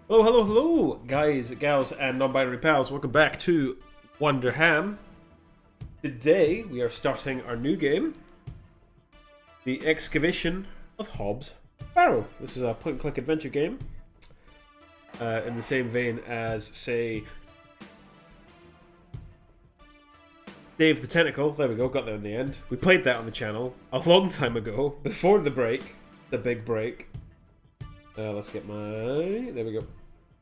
Hello, hello, hello, guys, gals, and non-binary pals. Welcome back to Wonderham. Today, we are starting our new game, the Excavation of Hobb's Barrow. This is a point-and-click adventure game, in the same vein as, say, Dave the Tentacle. There we go, got there in the end. We played that on the channel a long time ago, before the break, the big break. Let's get my... there we go.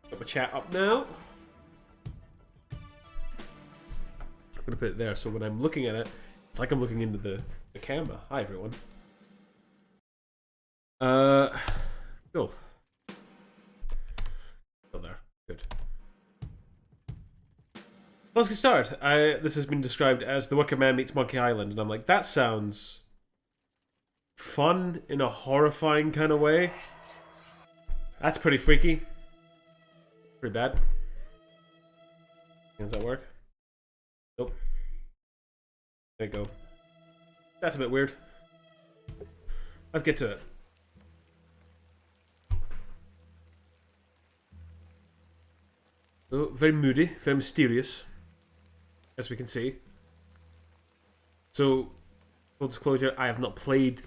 Got my chat up now. I'm going to put it there so when I'm looking at it, it's like I'm looking into the camera. Hi, everyone. Cool. Still there. Good. Let's get started. This has been described as The Wicker Man meets Monkey Island, and I'm like, that sounds fun in a horrifying kind of way. That's pretty freaky. Pretty bad. Does that work? Nope. There you go. That's a bit weird. Let's get to it. Oh, very moody, very mysterious, as we can see. So, full disclosure, I have not played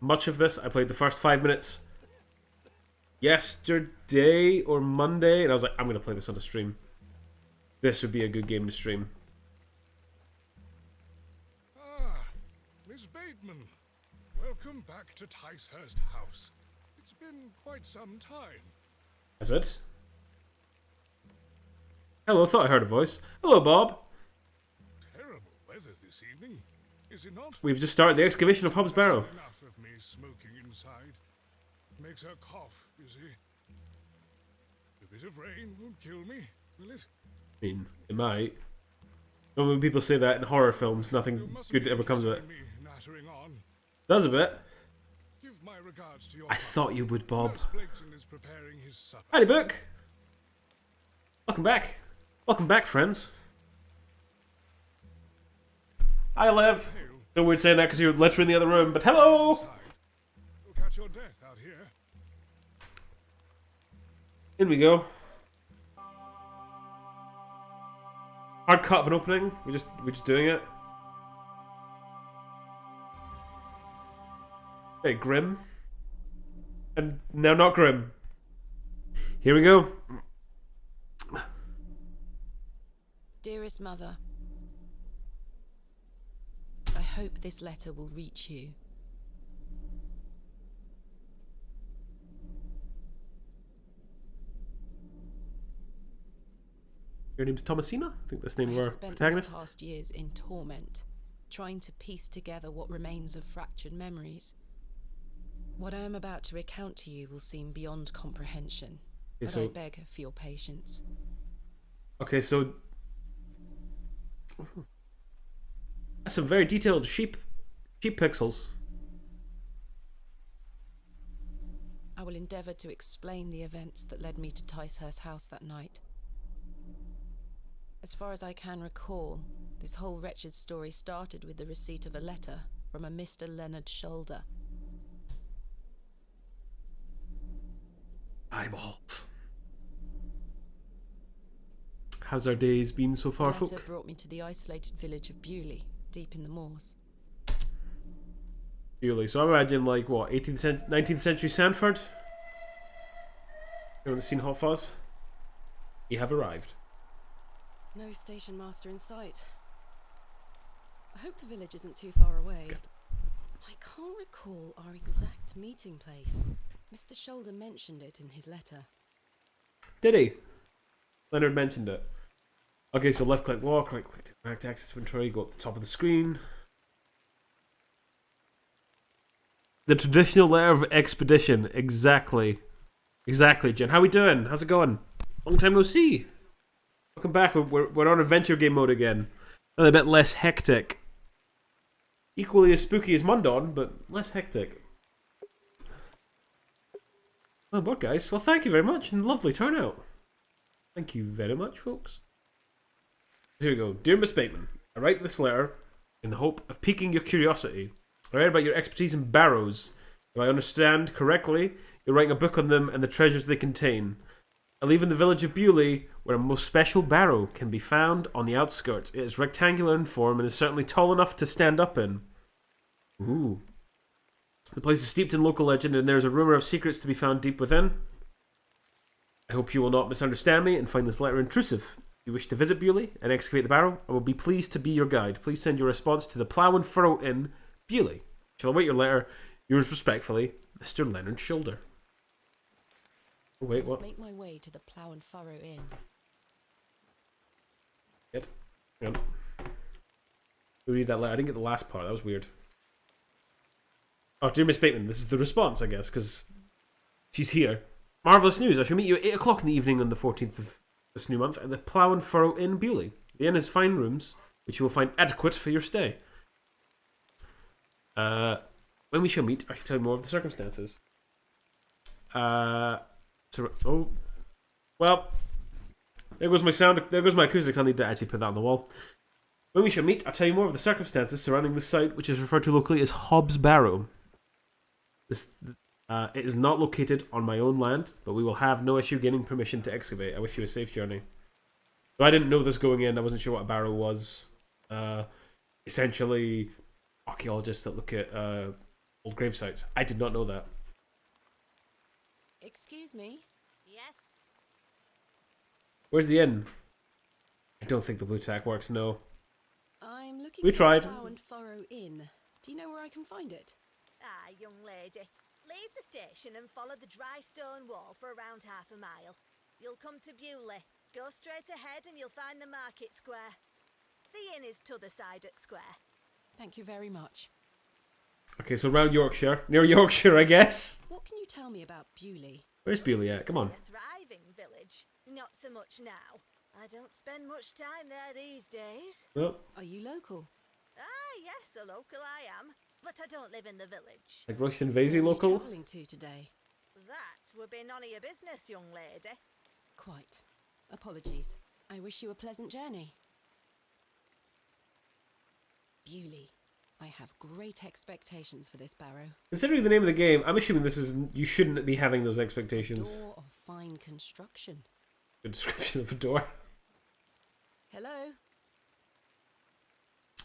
much of this. I played the first 5 minutes yesterday or Monday, and I was like, I'm going to play this on a stream. This would be a good game to stream. Ah, Miss Bateman. Welcome back to Ticehurst House. It's been quite some time. Is it? Hello, thought I heard a voice. Hello, Bob. Terrible weather this evening, is it not? We've just started the excavation of Hobb's Barrow. Enough of me smoking inside. Makes her cough, you see. A bit of rain won't kill me, will it? I mean, it might. Normally when people say that in horror films, You nothing mustn't good be ever comes of it. interested in me nattering on. Does a bit. Give my regards to your I thought you would, Bob. Nurse Blakeson is preparing his supper. Howdy, Book. Welcome back. Welcome back, friends. Hi, Lev. Don't worry saying that because you're literally in the other room, but hello! Inside. You'll catch your death out here. In we go. Hard cut of an opening. We're just doing it. Very grim. And now not grim. Here we go. Dearest Mother, I hope this letter will reach you. Your name's Thomasina? I think that's the name I of have our spent protagonist. these past years in torment, trying to piece together what remains of fractured memories. What I am about to recount to you will seem beyond comprehension, but I beg for your patience. Okay, so that's some very detailed sheep pixels. I will endeavour to explain the events that led me to Ticehurst House that night. As far as I can recall, this whole wretched story started with the receipt of a letter from a Mr. Leonard Shoulder. Eyeballs. How's our days been so far, The letter folk? brought me to the isolated village of Bewley, deep in the moors. Purely. So I imagine, like, what, 19th century Sanford? Anyone seen Hot Fuzz? You have arrived. No station master in sight. I hope the village isn't too far away. Good. I can't recall our exact meeting place. Mr. Shoulder mentioned it in his letter. Did he? Leonard mentioned it. Okay, so left click walk, right click to access inventory, go up the top of the screen. The traditional letter of expedition. Exactly. Exactly, Jen. How we doing? How's it going? Long time no see. Welcome back. We're on adventure game mode again. A bit less hectic. Equally as spooky as Mundon, but less hectic. Well, what, guys? Well, thank you very much, and lovely turnout. Thank you very much, folks. Here we go. Dear Miss Bateman, I write this letter in the hope of piquing your curiosity. I read about your expertise in barrows. If I understand correctly, you're writing a book on them and the treasures they contain. I live in the village of Bewley, where a most special barrow can be found on the outskirts. It is rectangular in form and is certainly tall enough to stand up in. Ooh. The place is steeped in local legend, and there is a rumour of secrets to be found deep within. I hope you will not misunderstand me and find this letter intrusive. If you wish to visit Bewley and excavate the barrow, I will be pleased to be your guide. Please send your response to the Plough and Furrow Inn, Bewley. Shall await your letter. Yours respectfully, Mr. Leonard Shoulder. Oh, wait, what? Let's make my way to the Plough and Furrow Inn. Yep. Who read that letter? I didn't get the last part. That was weird. Oh, dear Miss Bateman, this is the response, I guess, because she's here. Marvellous news. I shall meet you at 8 o'clock in the evening on the 14th of this new month at the Plough and Furrow Inn, Bewley. The inn has fine rooms, which you will find adequate for your stay. When we shall meet, I shall tell you more of the circumstances. Well, there goes my sound. There goes my acoustics. I'll need to actually put that on the wall. When we shall meet, I'll tell you more of the circumstances surrounding this site, which is referred to locally as Hobb's Barrow. It is not located on my own land, but we will have no issue gaining permission to excavate. I wish you a safe journey. So I didn't know this going in. I wasn't sure what a barrow was. Essentially, archaeologists that look at old grave sites. I did not know that. Excuse me? Yes? Where's the inn? I don't think the blue tack works, no. I'm looking We for tried. the Plough and Furrow Inn. Do you know where I can find it? Ah, young lady. Leave the station and follow the dry stone wall for around half a mile. You'll come to Bewley. Go straight ahead and you'll find the market square. The inn is t'other side at square. Thank you very much. Okay, so around Yorkshire. Near Yorkshire, I guess. What can you tell me about Bewley? Where's Bewley at? Come on. A thriving village. Not so much now. I don't spend much time there these days. Oh, Are you local? Ah, yes, a local I am. But I don't live in the village. like Royston Vasey Where are you local? travelling to today? That would be none of your business, young lady. Quite. Apologies. I wish you a pleasant journey. Bewley. I have great expectations for this barrow. Considering the name of the game, I'm assuming this is you shouldn't be having those expectations. Door of fine construction. Good description of a door. Hello?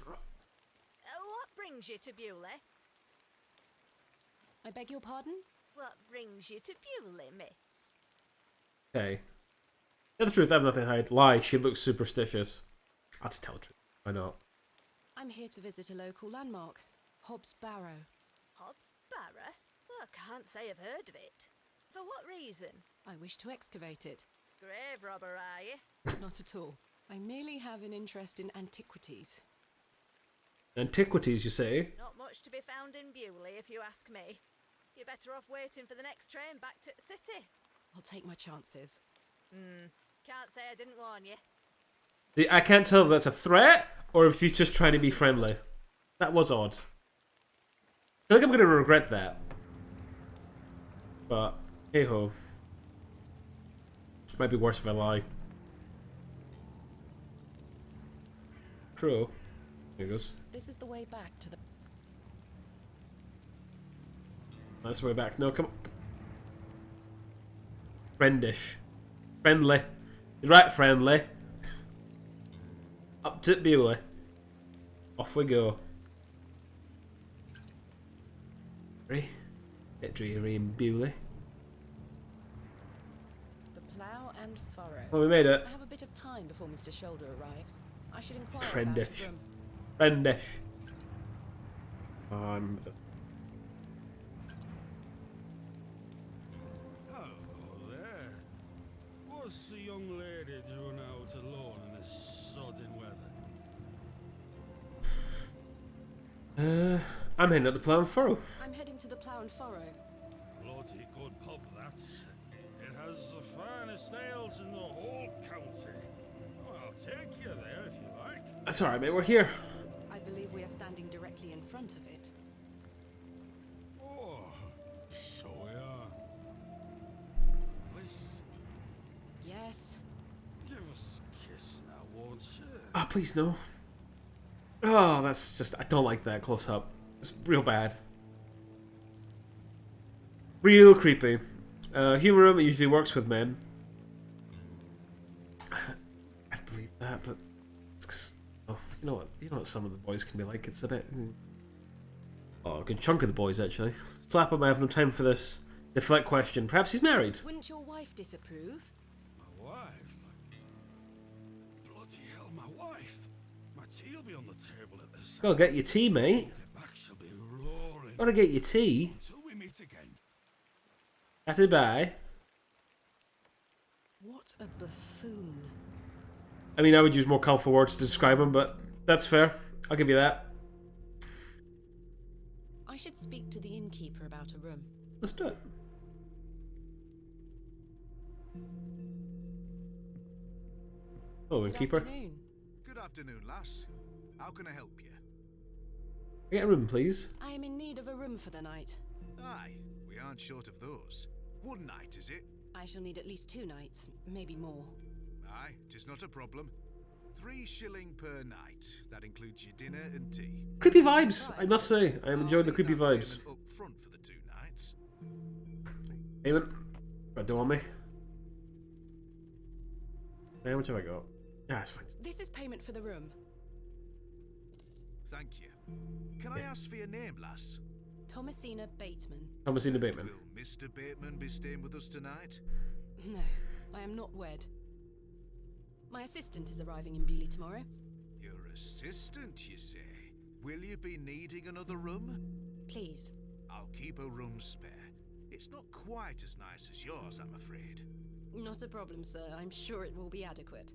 What brings you to Bewley? I beg your pardon? What brings you to Bewley, miss? Okay. Tell the truth, I have nothing to hide. Lie, she looks superstitious. Let's tell the truth. Why not? I'm here to visit a local landmark, Hobb's Barrow. Hobb's Barrow? Well, I can't say I've heard of it. For what reason? I wish to excavate it. Grave robber, are you? Not at all. I merely have an interest in antiquities. Antiquities, you say? Not much to be found in Bewley, if you ask me. You're better off waiting for the next train back to the city. I'll take my chances. Can't say I didn't warn you. See, I can't tell if that's a threat or if she's just trying to be friendly. That was odd. I feel like I'm going to regret that. But, hey ho. Might be worse if I lie. True. Here goes. This is the way back to the... That's the way back. No, come on. Friendish. Friendly. He's right, friendly. Up to Bewley. Off we go. Get dreary in Bewley. The Plough and Furrow. Well, we made it. I have a bit of time before Mr. Shoulder arrives. I should inquire Friendish. about a room. Friendish. I'm the... Hello there. What's the young lady doing out alone in this sodding weather? I'm heading up the Plough and Furrow. I'm heading to the Plough and Furrow. Bloody good pub, that. It has the finest ales in the whole county. Oh, I'll take you there if you like. That's alright, mate. We're here. I believe we are standing directly in front of it. Oh, so we are. Please, Yes. give us a kiss now, won't you? Ah, please no. Oh, that's just... I don't like that close up. It's real bad. Real creepy. Humor room, it usually works with men. but it's 'cause, oh, you know what some of the boys can be like. It's a bit. Oh, a good chunk of the boys actually. Slapham, I have no time for this. Deflect question. Perhaps he's married. Wouldn't your wife disapprove? My wife? Bloody hell, my wife! My tea'll be on the table at this. Gotta get your tea, mate. Get back, she'll be roaring. Gotta get your tea. Until we meet again. That's it, bye. What a buffoon. I mean, I would use more colourful words to describe him, but that's fair. I'll give you that. I should speak to the innkeeper about a room. Let's do it. Oh, innkeeper. Good afternoon. Good afternoon, lass. How can I help you? Get a room, please. I am in need of a room for the night. Aye, we aren't short of those. One night, is it? I shall need at least 2 nights, maybe more. Aye, 'tis not a problem. 3 shilling per night. That includes your dinner and tea. Creepy vibes, I must say. I am enjoying the I'll creepy need that vibes. payment up front for the 2 nights. Payment. Got do on me. How much have I got? Yeah, it's fine. This is payment for the room. Thank you. Can I ask for your name, lass? Thomasina Bateman. Thomasina Bateman. Will Mr. Bateman be staying with us tonight? No, I am not wed. My assistant is arriving in Bewley tomorrow. Your assistant, you say? Will you be needing another room? Please. I'll keep a room spare. It's not quite as nice as yours, I'm afraid. Not a problem, sir. I'm sure it will be adequate.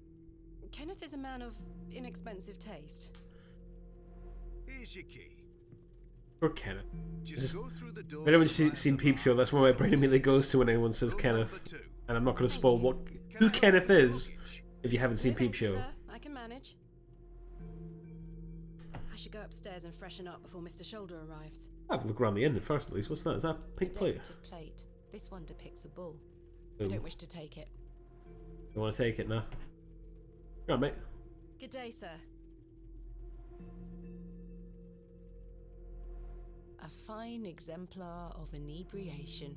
Kenneth is a man of inexpensive taste. Here's your key. Or Kenneth. Just go through the door. If anyone's seen Peep Show, that's where my brain immediately goes to when anyone says Kenneth. And I'm not going to spoil who Kenneth is if you haven't seen No Peep thank you, Show. sir. I can manage. I should go upstairs and freshen up before Mr. Shoulder arrives. I'll have a look around the inn first, at least. What's that? Is that a pink plate? Decorative plate. This one depicts a bull. Ooh. I don't wish to take it. You want to take it now? Go on, mate. Good day, sir. A fine exemplar of inebriation.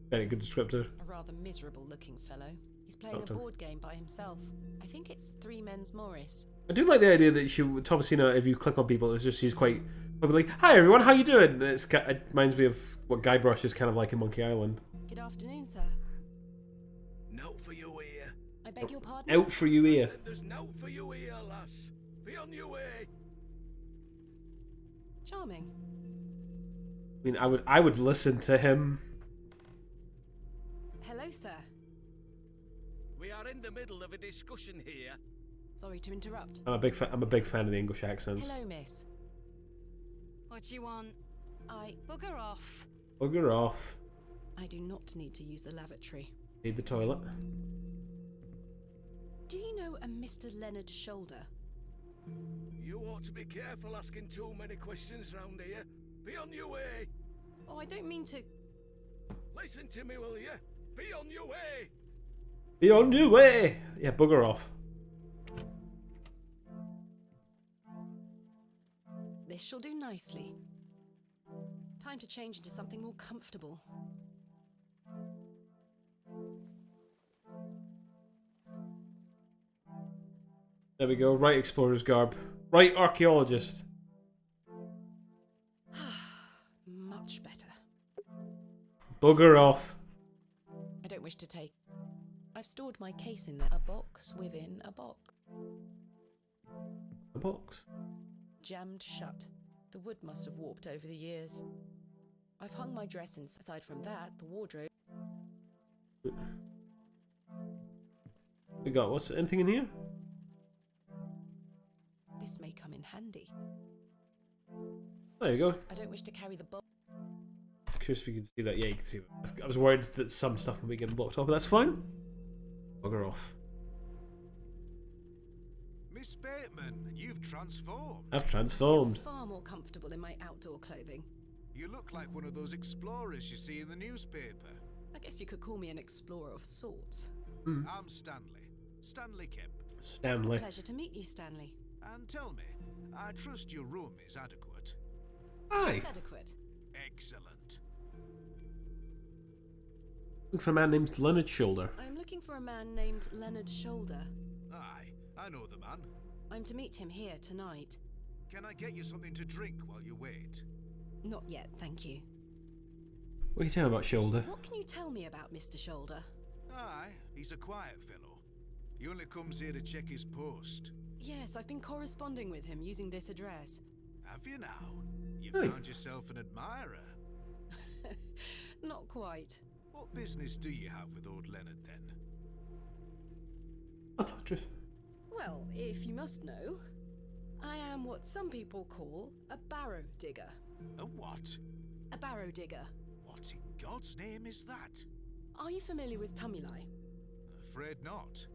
Very good descriptor. A rather miserable-looking fellow. He's playing Doctor. a board game by himself. I think it's Three Men's Morris. I do like the idea that Thomasina, if you click on people, it's just she's quite like, "Hi everyone, how you doing?" And it reminds me of what Guybrush is kind of like in Monkey Island. Good afternoon, sir. Note for you here. I beg your pardon? Out for you here. Said there's note for you here, lass. Be on your way. Charming. I mean, I would listen to him. Hello, sir. We are in the middle of a discussion here. Sorry to interrupt. I'm a big fan of the English accents. Hello, miss. What do you want? Bugger off. Bugger off. I do not need to use the lavatory. Need the toilet. Do you know a Mr. Leonard Shoulder? You ought to be careful asking too many questions round here. Be on your way. Oh, I don't mean to... Listen to me, will you? Be on your way. Be on your way. Yeah, bugger off. This shall do nicely. Time to change into something more comfortable. There we go. Right explorer's garb. Right archaeologist. Much better. Bugger off. I don't wish to take... I've stored my case in there. A box within a box. The box. Jammed shut. The wood must have warped over the years. I've hung my dress in. Aside from that, the wardrobe... We got what's anything in here? This may come in handy. There you go. I don't wish to carry the box. Curious if you can see that. Yeah, you can see that. I was worried that some stuff would be getting blocked off, but that's fine. Bugger off. Miss Bateman, you've transformed. I've transformed. Far more comfortable in my outdoor clothing. You look like one of those explorers you see in the newspaper. I guess you could call me an explorer of sorts. I'm Stanley. Stanley Kemp. Stanley. Pleasure to meet you, Stanley. And tell me, I trust your room is adequate. Aye. Just adequate. Excellent. Looking for a man named Leonard Shoulder. I'm looking for a man named Leonard Shoulder. Aye, I know the man. I'm to meet him here tonight. Can I get you something to drink while you wait? Not yet, thank you. What are you telling about Shoulder? What can you tell me about Mr. Shoulder? Aye, he's a quiet fellow. He only comes here to check his post. Yes, I've been corresponding with him using this address. Have you now? You Hey. found yourself an admirer. Not quite. What business do you have with old Leonard then? I thought you... Well, if you must know, I am what some people call a barrow digger. A what? A barrow digger. What in God's name is that? Are you familiar with tumuli? Afraid not.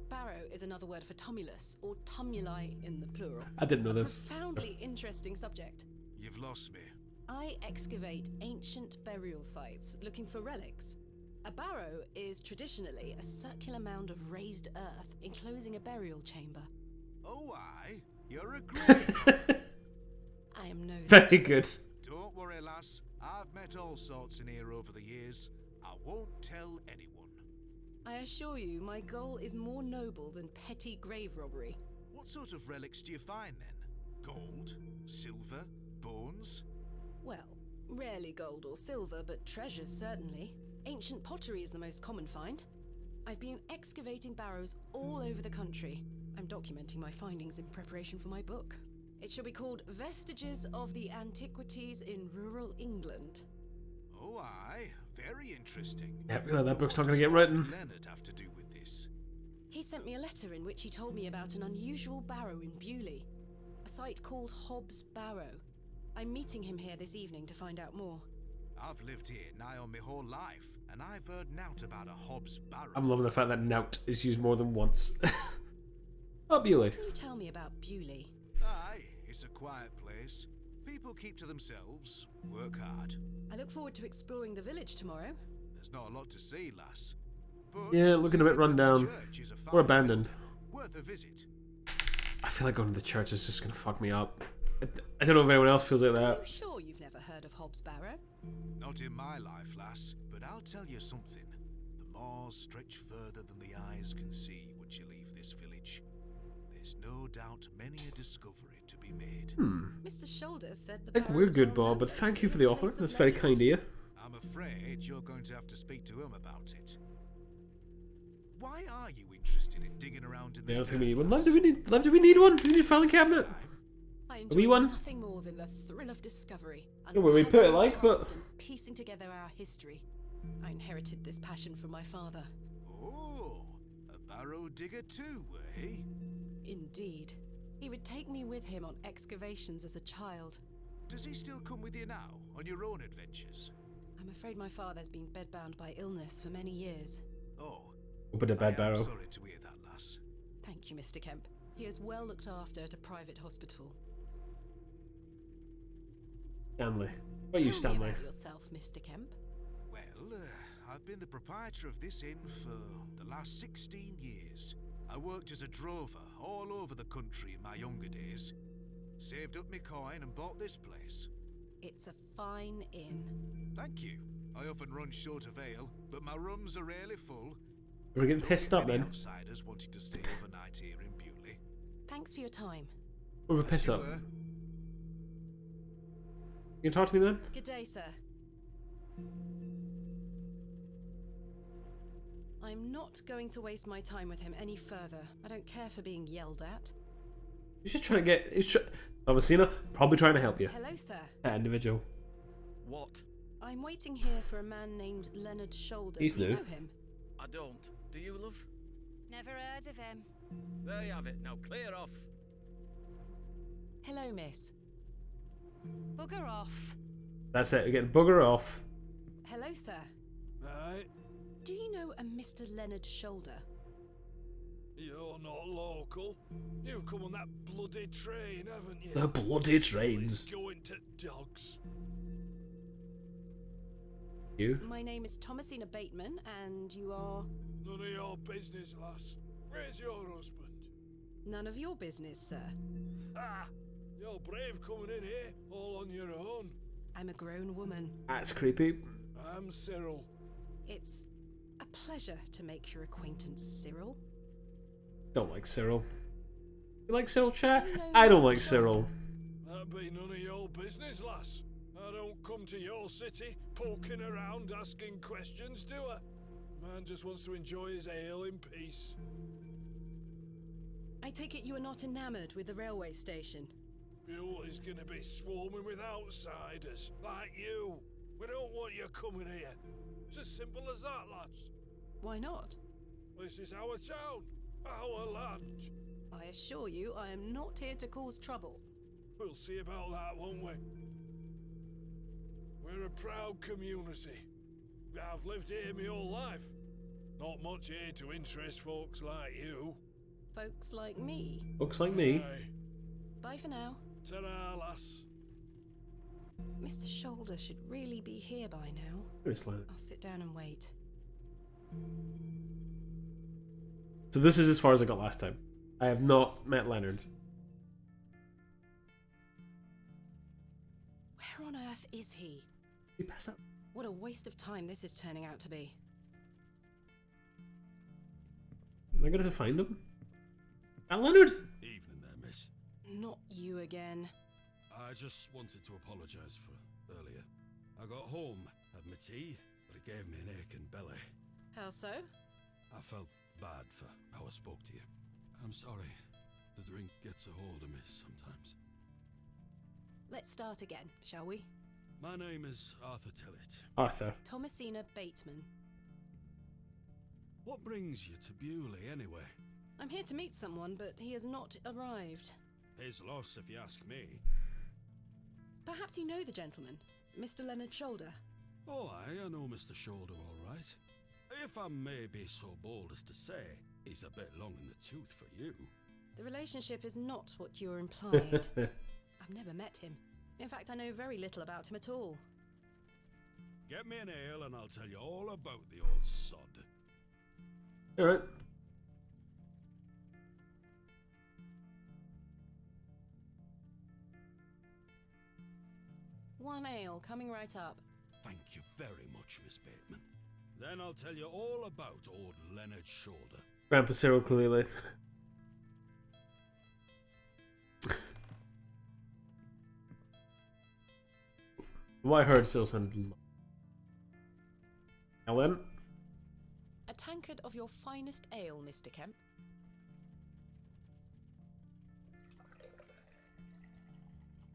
Barrow is another word for tumulus, or tumuli in the plural. I didn't know A this. profoundly interesting subject. You've lost me. I excavate ancient burial sites looking for relics. A barrow is traditionally a circular mound of raised earth enclosing a burial chamber. Oh, aye. You're a grave. I am no Very good. Don't worry, lass. I've met all sorts in here over the years. I won't tell anyone. I assure you, my goal is more noble than petty grave robbery. What sort of relics do you find then? Gold? Silver? Bones? Well, rarely gold or silver, but treasures certainly. Ancient pottery is the most common find. I've been excavating barrows all over the country. I'm documenting my findings in preparation for my book. It shall be called Vestiges of the Antiquities in Rural England. Oh, aye. Very interesting. Yeah, that book's not going to get What does written. Leonard have to do with this? He sent me a letter in which he told me about an unusual barrow in Bewley, a site called Hobb's Barrow. I'm meeting him here this evening to find out more. I've lived here nigh on my whole life, and I've heard nought about a Hobb's Barrow. I'm loving the fact that nout is used more than once. Oh, Bewley. Can you tell me about Bewley? Aye, it's a quiet place. People keep to themselves, work hard. I look forward to exploring the village tomorrow. There's not a lot to see, lass. But Yeah, looking a bit St. run Edward's down. Church is a Or fine abandoned. building, worth a visit. I feel like going to the church is just going to fuck me up. I don't know if anyone else feels like Are that. you sure you've never heard of Hobb's Barrow? Not in my life, lass, but I'll tell you something. The moors stretch further than the eyes can see once you leave this village. There's no doubt many a discovery to be made. Mr. Shoulder said the I think barrow we're is good, well Bob, known but as thank you for being the a offer. place of That's very legend. kind of you. I'm afraid you're going to have to speak to him about it. Why are you interested in digging around in the I don't think dirt, we need one. lass? Love, do we need one? Do we need a filing cabinet? I Are enjoy we one? nothing more than the thrill of discovery. Yeah, well, we put it like, uncovering but- past and piecing together our history. I inherited this passion from my father. Oh, a barrow digger too, were he? Indeed. He would take me with him on excavations as a child. Does he still come with you now, on your own adventures? I'm afraid my father's been bedbound by illness for many years. Oh, Open a bad I barrow. am sorry to hear that, lass. Thank you, Mr. Kemp. He is well looked after at a private hospital. Stanley. What are you, Tell me Stanley? about yourself, Mr. Kemp. Well, I've been the proprietor of this inn for the last 16 years. I worked as a drover all over the country in my younger days. Saved up my coin and bought this place. It's a fine inn. Thank you. I often run short of ale, but my rooms are rarely full. We're getting Don't pissed get up many then. outsiders wanting to stay overnight here in Bewley. Thanks for your time. We're pissed You up. were? You can talk to me then? Good day, sir. I'm not going to waste my time with him any further. I don't care for being yelled at. He's just trying to get. Thomasina, probably trying to help you. Hello, sir. That individual. What? I'm waiting here for a man named Leonard Shoulder. He's Do you new. know him? I don't. Do you, love? Never heard of him. There you have it. Now clear off. Hello, miss. Bugger off. That's it. We're getting bugger off. Hello, sir. Right, Do you know a Mr. Leonard Shoulder? you're not local. You've come on that bloody train, haven't you? The bloody trains. Going to dogs. You? My name is Thomasina Bateman, and you are None of your business, lass. Where's your husband? none of your business, sir. Ah! You're brave coming in here, all on your own. I'm a grown woman. That's creepy. I'm Cyril. It's a pleasure to make your acquaintance, Cyril. Don't like Cyril. You like Cyril, chat? Do you know I don't Mr. like Cyril. Shoulder? That be none of your business, lass. I don't come to your city poking around asking questions, do I? Man just wants to enjoy his ale in peace. I take it you are not enamored with the railway station. Buell is gonna be swarming with outsiders, like you. We don't want you coming here. It's as simple as that, lass. Why not? This is our town, our land. I assure you, I am not here to cause trouble. We'll see about that, won't we? We're a proud community. I've lived here my whole life. Not much here to interest folks like you. Folks like me. Looks like me. Aye. Bye for now. Ta-ra, lass. Mr. Shoulder should really be here by now. Seriously. I'll sit down and wait. So this is as far as I got last time. I have not met Leonard. Where on earth is he? He passed out. What a waste of time this is turning out to be. Am I gonna have to find him? Leonard! Evening there, miss. Not you again. I just wanted to apologise for earlier. I got home, had my tea, but it gave me an aching belly. How so? I felt bad for how I spoke to you. I'm sorry. The drink gets a hold of me sometimes. Let's start again, shall we? My name is Arthur Tillett. Arthur. Thomasina Bateman. What brings you to Bewley, anyway? I'm here to meet someone, but he has not arrived. His loss, if you ask me. Perhaps you know the gentleman, Mr. Leonard Shoulder. Oh, I know Mr. Shoulder all right. If I may be so bold as to say, he's a bit long in the tooth for you. The relationship is not what you're implying. I've never met him. In fact, I know very little about him at all. Get me an ale and I'll tell you all about the old sod. Alright. One ale, coming right up. Thank you very much, Miss Bateman. Then I'll tell you all about old Leonard Shoulder. Grandpa Cyril clearly. What I heard still sounded low. Ellen? A tankard of your finest ale, Mr. Kemp.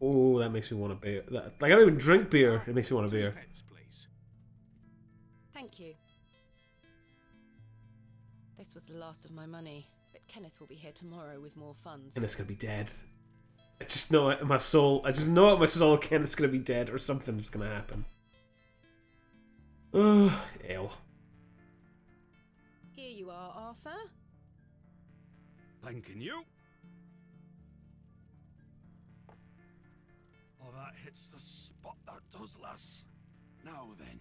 Oh, that makes me want a beer. Like, I don't even drink beer. It makes me want a beer. 2 pence, please. Thank you. This was the last of my money, but Kenneth will be here tomorrow with more funds. And it's gonna be dead. I just know it in my soul. I just know it in my soul. Kenneth's gonna be dead, or something's gonna happen. Ale. Here you are, Arthur. Thanking you. Oh, that hits the spot, that does, lass. Now then.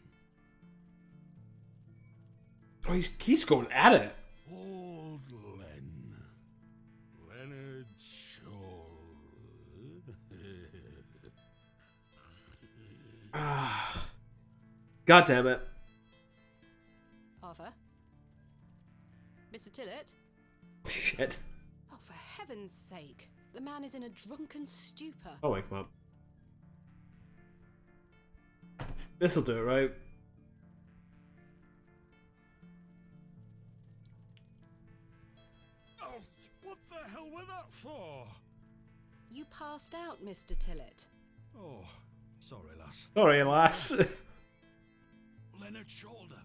Oh, he's going at it. Old Len. Leonard Shoulder. Ah. God damn it. Arthur? Mr. Tillett? Shit. Oh, for heaven's sake. The man is in a drunken stupor. I'll wake him up. This'll do it, right? Oh, what the hell was that for? You passed out, Mr. Tillett. Oh, sorry, lass. Sorry, lass. Leonard Shoulder.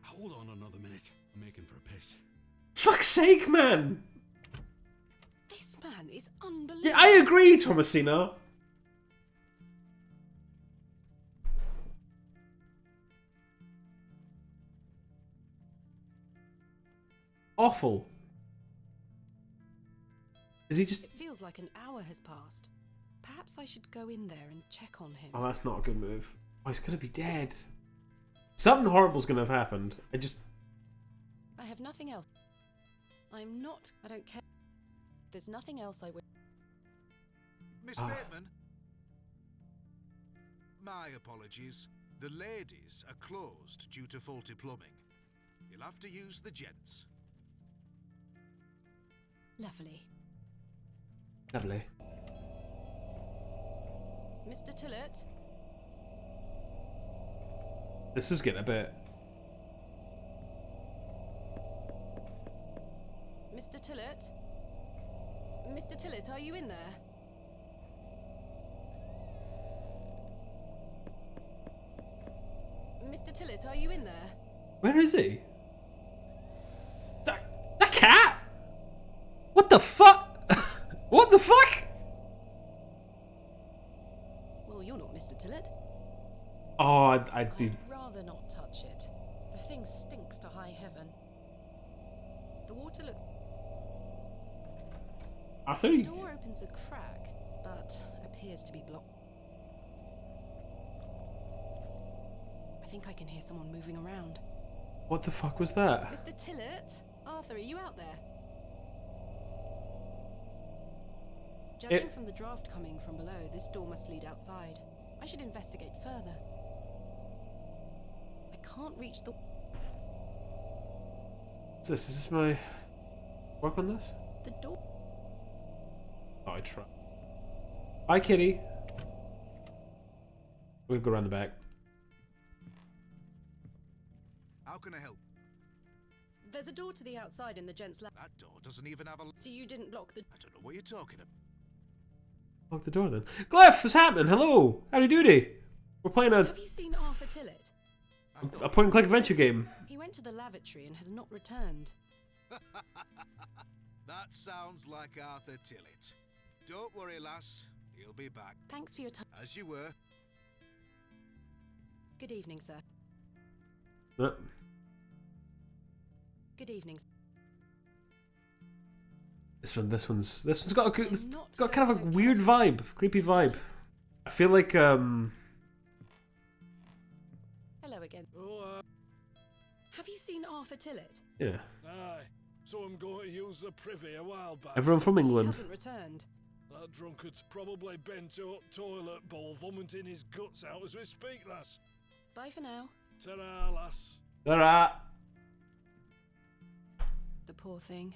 Hold on another minute. I'm making for a piss. Fuck's sake, man. This man is unbelievable. Yeah, I agree, Thomasina. Awful. Did he just... It feels like an hour has passed. Perhaps I should go in there and check on him. Oh, that's not a good move. Oh, he's gonna be dead. Something horrible's gonna have happened. I have nothing else. I don't care. There's nothing else I would... Miss Bateman? My apologies. The ladies are closed due to faulty plumbing. You'll have to use the gents. Lovely. Lovely. Mr. Tillett? This is getting a bit... Mr. Tillett? Mr. Tillett, are you in there? Mr. Tillett, are you in there? Where is he? That cat? What the fuck? What the fuck? Well, you're not Mr. Tillett. Oh, I'd be... I'd rather not touch it. The thing stinks to high heaven. The water looks... Arthur? The door opens a crack, but appears to be blocked. I think I can hear someone moving around. What the fuck was that? Mr. Tillett? Arthur, are you out there? Judging from the draft coming from below, this door must lead outside. I should investigate further. I can't reach the... Is this my... work on this? The door... Oh, I try. Hi, kitty. We'll go around the back. How can I help? There's a door to the outside in the gents' lab. That door doesn't even have a... So you didn't block the... I don't know what you're talking about. Lock the door then. Glyph, what's happening? Hello. Howdy doody. We're playing Have you seen Arthur Tillett? a point and click adventure game. He went to the lavatory and has not returned. That sounds like Arthur Tillett. Don't worry, lass. He'll be back. Thanks for your time. As you were. Good evening, sir. Good evening. This one's got a got kind of a weird vibe, creepy vibe. I feel like Hello again. Oh, Have you seen Arthur Tillett? yeah. aye. So I'm going to use the privy a while back. Everyone from He England. hasn't returned. That drunkard's probably bent up toilet bowl vomiting his guts out as we speak, lass. Bye for now. Ta-ra, lass. Alright. The poor thing.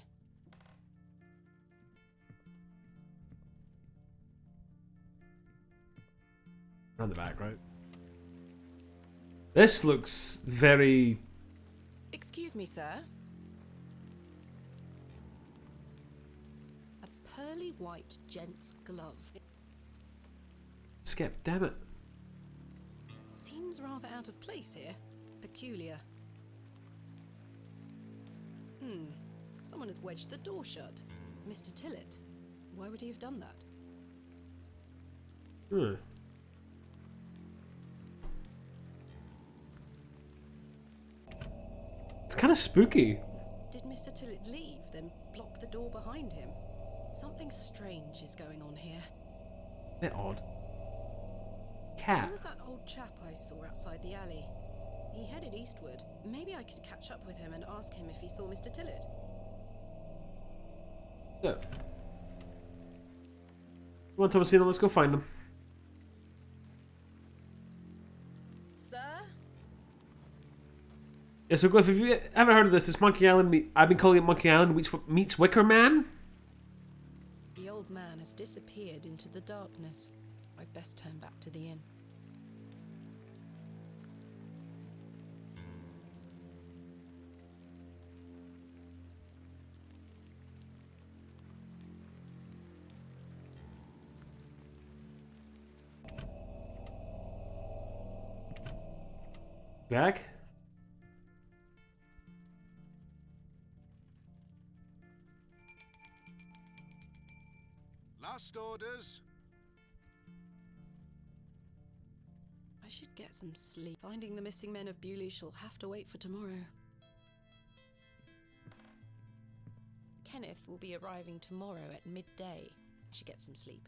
Around the back, right? This looks very... Excuse me, sir. A pearly white gent's glove. Skip, damn it. Seems rather out of place here. Peculiar. Someone has wedged the door shut. Mr. Tillett. Why would he have done that? Hmm. It's kind of spooky. Did Mr. Tillett leave, then block the door behind him? Something strange is going on here. Bit odd. Who Cat. was that old chap I saw outside the alley? He headed eastward. Maybe I could catch up with him and ask him if he saw Mr. Tillett. Yeah. Come on, Thomasina, let's go find him. Sir? Yeah, so Glyph, if you haven't heard of this, it's Monkey Island. I've been calling it Monkey Island meets Wicker Man. The old man has disappeared into the darkness. I'd best turn back to the inn. Back? Last orders. I should get some sleep. Finding the missing men of Bewley shall have to wait for tomorrow. Kenneth will be arriving tomorrow at midday. I should get some sleep.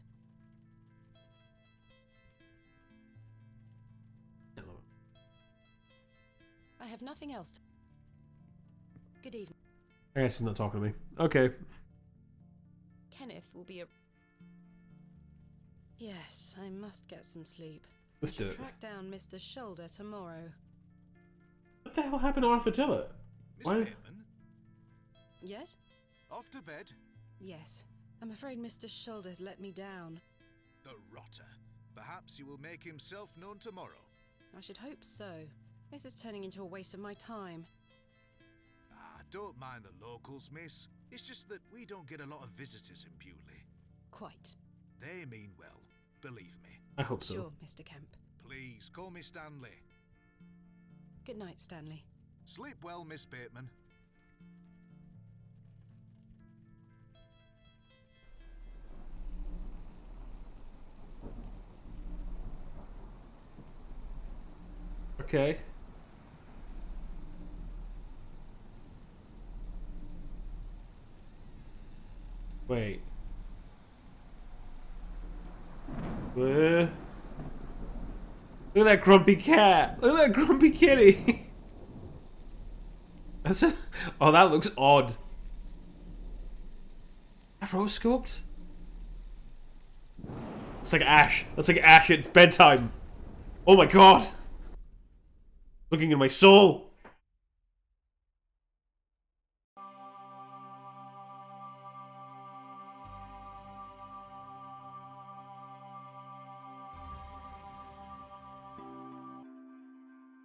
I have nothing else to... Good evening. I guess he's not talking to me. Okay. Kenneth will be a... Yes, I must get some sleep. Let's do it. Track down Mr. Shoulder tomorrow. What the hell happened to Arthur Tillett? Miss Why- Bateman, Yes? off to bed. Yes. I'm afraid Mr. Shoulders let me down. The rotter. Perhaps he will make himself known tomorrow. I should hope so. This is turning into a waste of my time. Ah, don't mind the locals, miss. It's just that we don't get a lot of visitors in Bewley. Quite. They mean well, believe me. I hope so. Sure, Mr. Kemp. Please, call me Stanley. Good night, Stanley. Sleep well, Miss Bateman. Okay. Wait. Look at that grumpy cat. Look at that grumpy kitty. That's a... Oh, that looks odd. That rotoscoped? It's like Ash. That's like Ash at bedtime. Oh my god. Looking in my soul.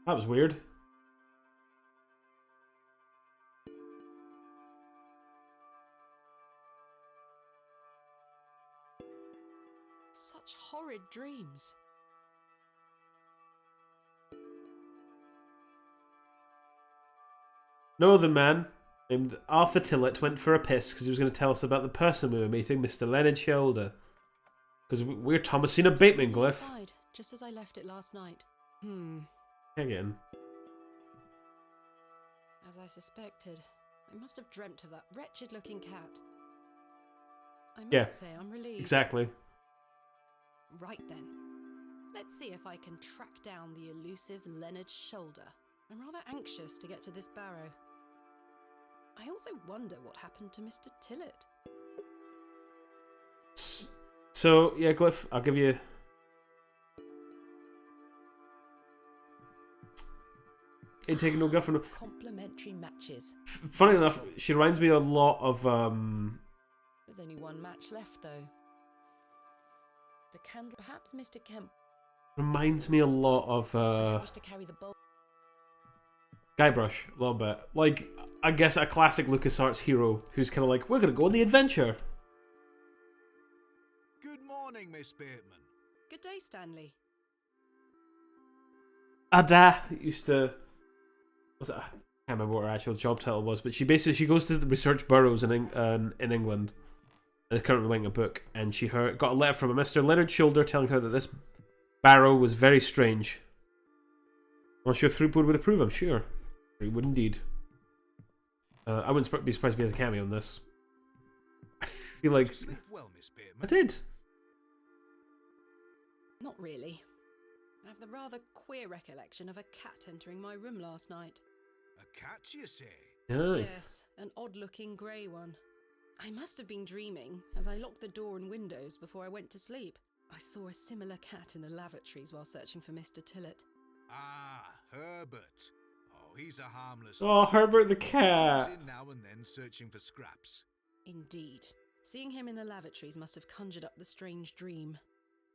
That was weird. Such horrid dreams. No other man named Arthur Tillett went for a piss because he was going to tell us about the person we were meeting, Mr. Leonard Shoulder. Because we're Thomasina Bateman, Glyph. Inside, just as I left it last night. Again. As I suspected, I must have dreamt of that wretched-looking cat. I must say, I'm relieved. Exactly. Right then. Let's see if I can track down the elusive Leonard Shoulder. I'm rather anxious to get to this barrow. I also wonder what happened to Mr. Tillett. So, yeah, Glyph, I'll give you... Ain't taking no guff. Complimentary matches. Funny enough, she reminds me a lot of... There's only one match left, though. The candle... Perhaps Mr. Kemp... Reminds me a lot of... I wish to carry the bowl. Guybrush, a little bit. Like, I guess a classic LucasArts hero who's kind of like, we're going to go on the adventure. Good morning, Miss Bateman. Good day, Stanley. Ada used to... I can't remember what her actual job title was, but she goes to the research burrows in England and is currently writing a book, and she got a letter from a Mr. Leonard Shoulder telling her that this barrow was very strange. Well, sure, Threepwood would approve, I'm sure. He would indeed. I wouldn't be surprised if he has a cameo on this. I feel like... Did you sleep well, Miss Bateman? I did. Not really. I have the rather queer recollection of a cat entering my room last night. A cat, you say? Yeah. Yes, an odd-looking grey one. I must have been dreaming, as I locked the door and windows before I went to sleep. I saw a similar cat in the lavatories while searching for Mr. Tillett. Ah, Herbert. Oh, he's a harmless... Oh, Herbert the He cat. comes in now and then searching for scraps. Indeed. Seeing him in the lavatories must have conjured up the strange dream.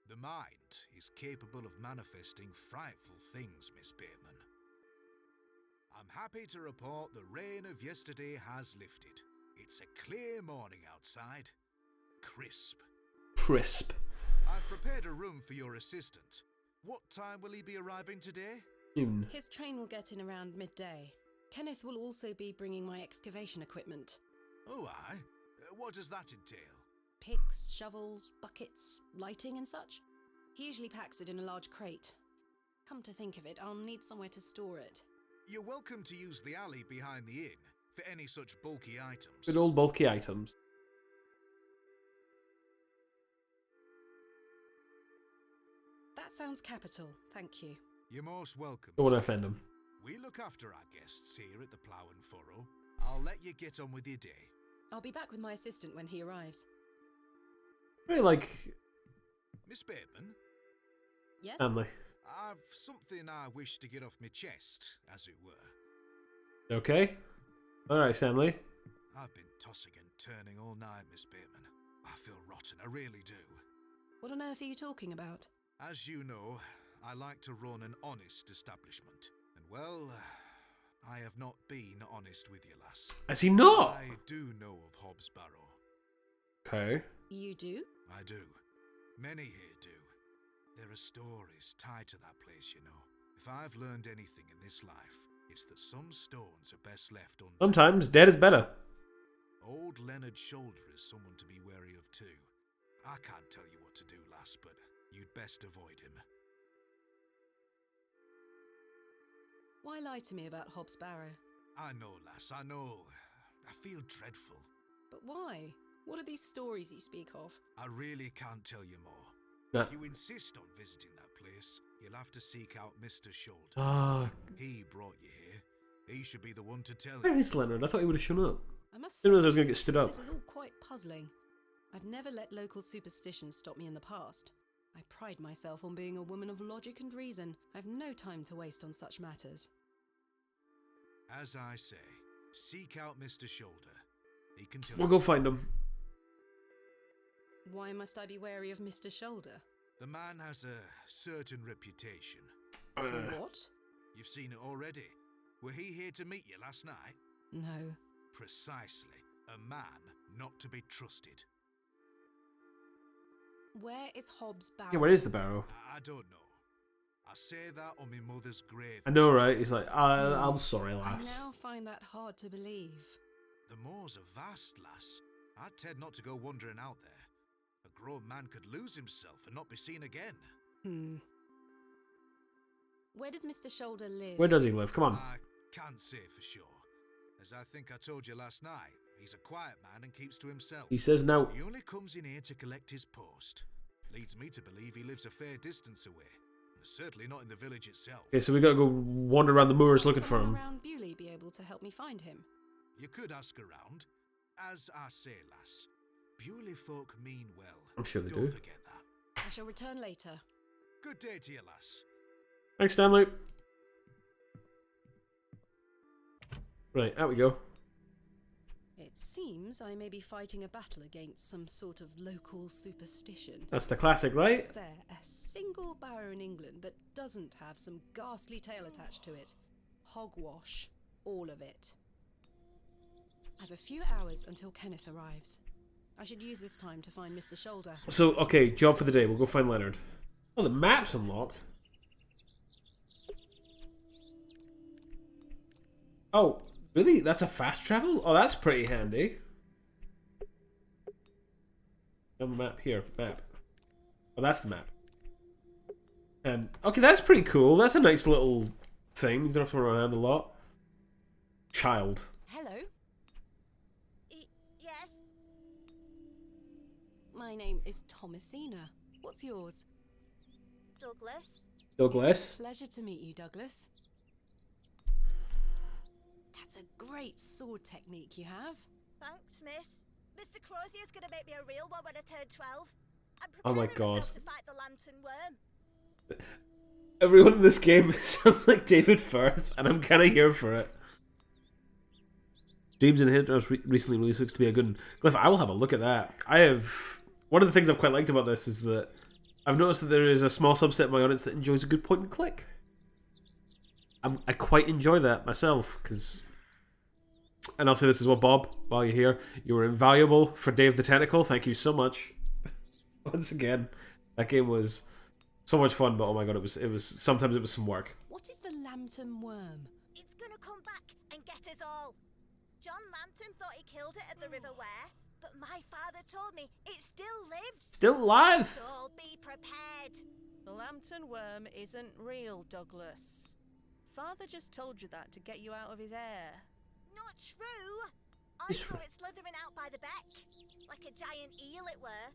The mind is capable of manifesting frightful things, Miss Bateman. I'm happy to report the rain of yesterday has lifted. It's a clear morning outside. Crisp. Crisp. I've prepared a room for your assistant. What time will he be arriving today? Noon. His train will get in around midday. Kenneth will also be bringing my excavation equipment. Oh, aye. What does that entail? Picks, shovels, buckets, lighting and such. He usually packs it in a large crate. Come to think of it, I'll need somewhere to store it. You're welcome to use the alley behind the inn for any such bulky items. Good old bulky items. That sounds capital, thank you. You're most welcome. Don't want to offend him. We look after our guests here at the Plough and Furrow. I'll let you get on with your day. I'll be back with my assistant when he arrives. Really like Miss Bateman, Yes? Stanley. I've something I wish to get off my chest, as it were. Okay. Alright, Stanley. I've been tossing and turning all night, Miss Bateman. I feel rotten, I really do. What on earth are you talking about? As you know, I like to run an honest establishment. And well, I have not been honest with you, lass. Has he not? I do know of Hobb's Barrow. Okay. You do? I do. Many here do. There are stories tied to that place, you know. If I've learned anything in this life, it's that some stones are best left untouched. Sometimes dead is better. Old Leonard Shoulder is someone to be wary of too. I can't tell you what to do, lass, but you'd best avoid him. Why lie to me about Hobb's Barrow? I know, lass, I know. I feel dreadful. But why? What are these stories you speak of? I really can't tell you more. Nah. If you insist on visiting that place, you'll have to seek out Mr. Shoulder. Ah, He brought you here. He should be the one to tell where you. is Leonard? I thought he would have shown up. I must Didn't realize I say, was going to get stood up. this is all quite puzzling. I've never let local superstitions stop me in the past. I pride myself on being a woman of logic and reason. I've no time to waste on such matters. As I say, seek out Mr. Shoulder. He can tell We'll you. go find him. Why must I be wary of Mr. Shoulder? The man has a certain reputation. For what? You've seen it already. Were he here to meet you last night? No. Precisely. A man not to be trusted. Where is Hobb's Barrow? Yeah, where is the Barrow? I don't know. I say that on my mother's grave. I know, right? He's like, I'm sorry, I lass. now find that hard to believe. The moors are vast, lass. I'd tend not to go wandering out there. A grown man could lose himself and not be seen again. Where does Mr. Shoulder live? Where does he live? Come on. I can't say for sure. As I think I told you last night, he's a quiet man and keeps to himself. He says no. He only comes in here to collect his post. Leads me to believe he lives a fair distance away. Certainly not in the village itself. Okay, so we gotta go wander around the moors looking for him. Someone around Bewley be able to help me find him? You could ask around. As I say, lass, Bewley folk mean well. I'm sure they Don't do. forget that. I shall return later. Good day to you, lass. Thanks, Stanley. Right, out we go. It seems I may be fighting a battle against some sort of local superstition. That's the classic, right? Is there a single barrow in England that doesn't have some ghastly tale attached to it? Hogwash. All of it. I've a few hours until Kenneth arrives. I should use this time to find Mr. Shoulder. So, okay, job for the day. We'll go find Leonard. Oh, the map's unlocked. Oh, really? That's a fast travel? Oh, that's pretty handy. On the map here. Map. Oh, that's the map. And okay, that's pretty cool. That's a nice little thing. You don't have to run around a lot. Child. Hello, Yes? my name is Thomasina. What's yours? Douglas? Douglas. Pleasure to meet you, Douglas. That's a great sword technique you have. Thanks, miss. Mr. Crozier's gonna make me a real one when I turn 12. I'm Oh my preparing God. myself to fight the lantern worm. Everyone in this game sounds like David Firth, and I'm kind of here for it. James and Hit was recently released, looks to be a good one. Cliff, I will have a look at that. One of the things I've quite liked about this is that I've noticed that there is a small subset of my audience that enjoys a good point and click. I quite enjoy that myself, because... And I'll say this as well, Bob, while you're here. You were invaluable for Dave the Tentacle. Thank you so much. Once again, that game was so much fun, but oh my god, sometimes it was some work. What is the lantern worm? It's gonna come back and get us all. John Lambton thought he killed it at the River Ware, but my father told me it still lives. Still alive! So be prepared. The lantern worm isn't real, Douglas. Father just told you that to get you out of his hair. Not true. I saw it slithering out by the beck, like a giant eel it were.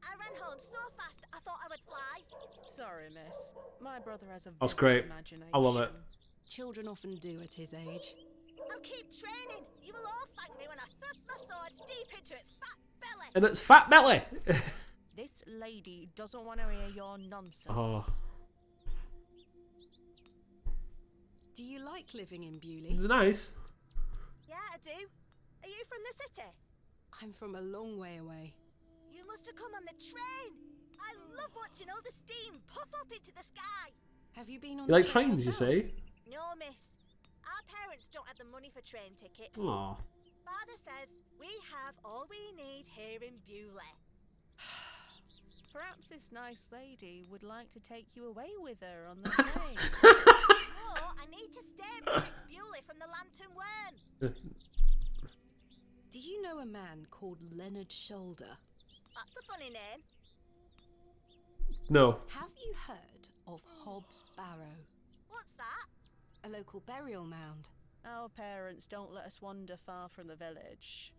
I ran home so fast I thought I would fly. Sorry, miss. My brother has a That's vivid great. imagination. I love it. Children often do at his age. I'll keep training. You will all thank me when I thrust my sword deep into its fat belly. And it's Fat Belly! This lady doesn't want to hear your nonsense. Oh. Do you like living in Bewley? Nice. Yeah, I do. Are you from the city? I'm from a long way away. You must have come on the train. I love watching all the steam puff up into the sky. Have you been on You the like train trains, you yourself? say? No, miss. Our parents don't have the money for train tickets. Aw. Father says we have all we need here in Bewley. Perhaps this nice lady would like to take you away with her on the train. No, I need to stay and protect Bewley from the lantern worm. Do you know a man called Leonard Shoulder? That's a funny name. No. Have you heard of Hobb's Barrow? What's that? A local burial mound. Our parents don't let us wander far from the village.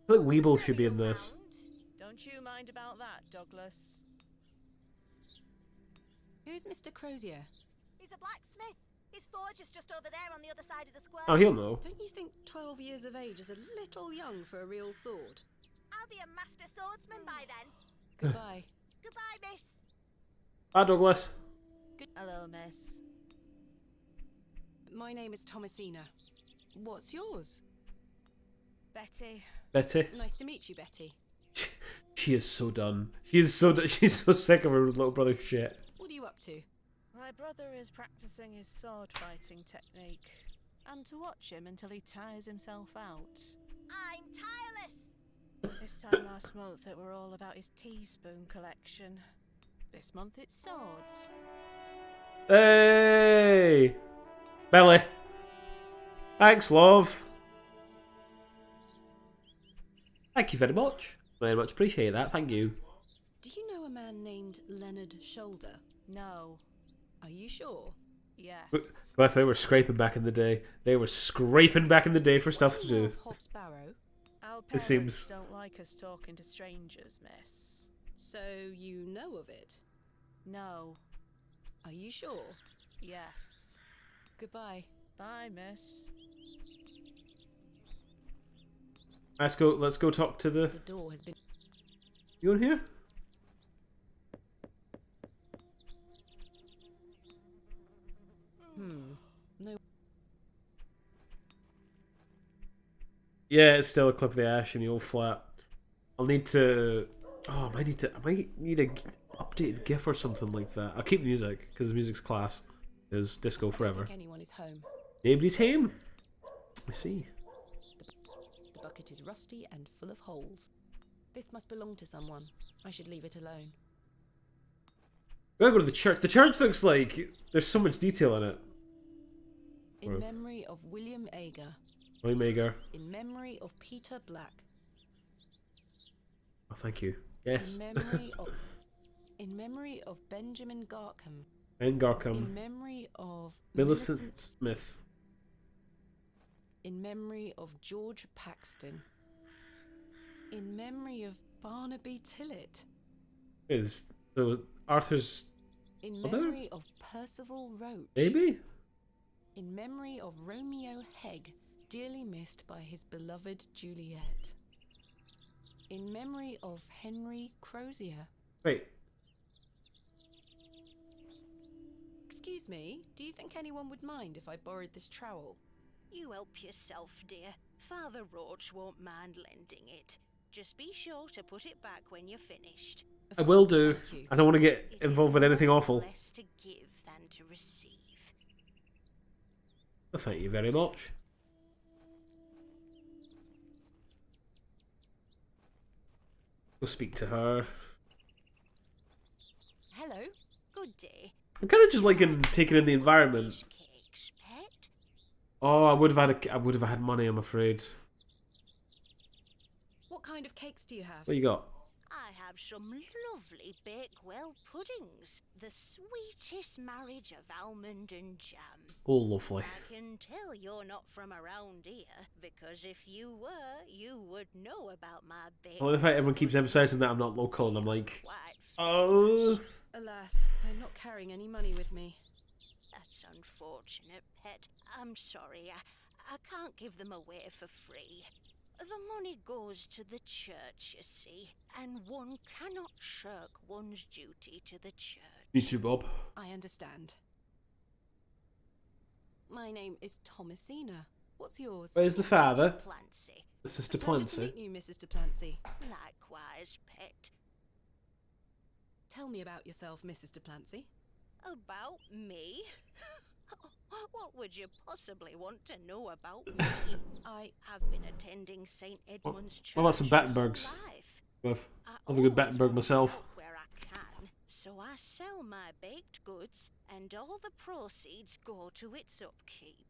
I feel like Weeble should be in this. Don't you mind about that, Douglas? Who's Mr. Crozier? He's a blacksmith. His forge is just over there on the other side of the square. Oh, he'll know. Don't you think 12 years of age is a little young for a real sword? I'll be a master swordsman by then. Goodbye. Goodbye, miss. Hi, Douglas. Hello, miss. My name is Thomasina. What's yours? Betty. Betty. Nice to meet you, Betty. She is so done. She is so she's so sick of her little brother's shit. What are you up to? My brother is practicing his sword fighting technique. I'm to watch him until he tires himself out. I'm tireless. This time last month it were all about his teaspoon collection. This month it's swords. Hey! Belly. Thanks, love. Thank you very much. Very much appreciate that. Thank you. Do you know a man named Leonard Shoulder? No. Are you sure? Yes. But if they were scraping back in the day, they were scraping back in the day for stuff What to do you know do. of Hobb's Barrow? Our It parents seems- don't like us talking to strangers, miss. So you know of it? No. Are you sure? Yes. Goodbye. Bye, miss. Let's go talk to the... The door has been... You in here? No. Yeah, it's still a clip of the ash in the old flat. I'll need to... Oh, I might need a updated GIF or something like that. I'll keep music, because the music's class. There's disco I don't forever. think anyone is home. Nobody's home. I see. The bucket is rusty and full of holes. This must belong to someone. I should leave it alone. We gotta go to the church. The church looks like there's so much detail in it. In Or- memory of William Ager. Omega. In memory of Peter Black. Oh, thank you. Yes. In memory of... In memory of Benjamin Garkham. And Garkham. In memory of... Millicent Smith. In memory of George Paxton. In memory of Barnaby Tillett. Is so Arthur's In Mother? memory of Percival Roach. baby? In memory of Romeo Hegg, dearly missed by his beloved Juliet. In memory of Henry Crozier. Wait. Excuse me, do you think anyone would mind if I borrowed this trowel? You help yourself, dear. Father Roach won't mind lending it. Just be sure to put it back when you're finished. Of I will course, do. thank you. I don't want to get It is involved with anything more awful. less to give than to receive. Well, thank you very much. Go speak to her. Hello. Good day. I'm kind of just liking taking in the environment. These cakes, pet? Oh, I would have had money, I'm afraid. What kind of cakes do you have? What you got? I have some lovely Bakewell puddings. The sweetest marriage of almond and jam. Oh, lovely. I can tell you're not from around here, because if you were, you would know about my Bakewell. Well, the fact everyone keeps emphasizing that I'm not local, and I'm like, Quite oh. Alas, I'm not carrying any money with me. That's unfortunate, pet. I'm sorry. I can't give them away for free. The money goes to the church, you see, and one cannot shirk one's duty to the church. You too, Bob. I understand. My name is Thomasina. What's yours? Where's the father? Clancy. Mrs. Pleasure to Duplancy. meet you, Mrs. Duplancy. Likewise, pet. Tell me about yourself, Mrs. Duplancy. About me? What would you possibly want to know about me? I've been attending St. Edmund's Church What about some Battenbergs? all my life. I'll have a good always Battenberg want to myself. help where I can, so I sell my baked goods, and all the proceeds go to its upkeep.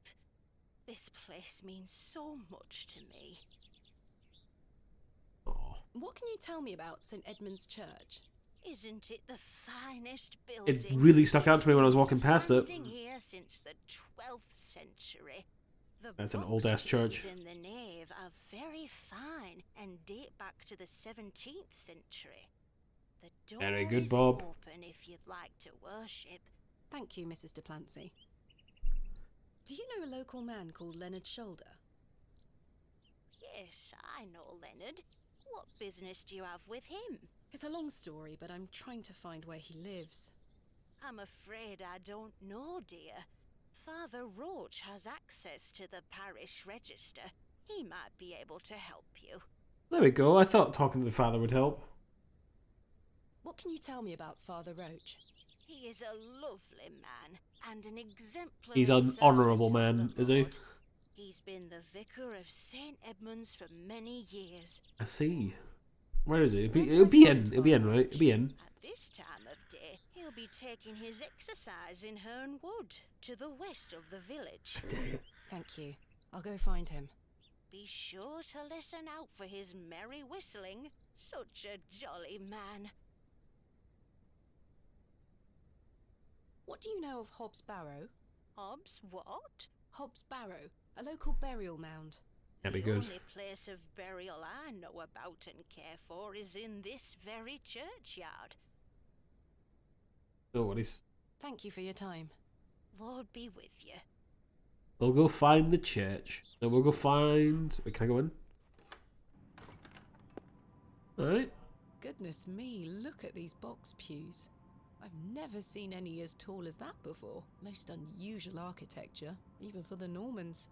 This place means so much to me. What can you tell me about St. Edmund's Church? Isn't it the finest building? It really stuck out to me when I was walking past it. Standing here since the 12th century. The That's an old-ass church. boxes in the nave are very fine and date back to the 17th century. The door Very good, is Bob. open if you'd like to worship. Thank you, Mrs. Duplancy. Do you know a local man called Leonard Shoulder? Yes, I know Leonard. What business do you have with him? It's a long story, but I'm trying to find where he lives. I'm afraid I don't know, dear. Father Roach has access to the parish register. He might be able to help you. There we go. I thought talking to the father would help. What can you tell me about Father Roach? He is a lovely man and an exemplary He's an honourable servant man, of the is he? Lord. He's been the vicar of St. Edmund's for many years. I see. Where is he? It'll be in, right? It'll be in. At this time of day, he'll be taking his exercise in Herne Wood, to the west of the village. Thank you. I'll go find him. Be sure to listen out for his merry whistling. Such a jolly man. What do you know of Hobb's Barrow? Hobbs what? Hobb's Barrow, a local burial mound. That'd be good. The only place of burial I know about and care for is in this very churchyard. No worries. Thank you for your time. Lord be with you. We'll go find the church. Then we'll go find... Wait, can I go in? Alright. Goodness me, look at these box pews. I've never seen any as tall as that before. Most unusual architecture, even for the Normans.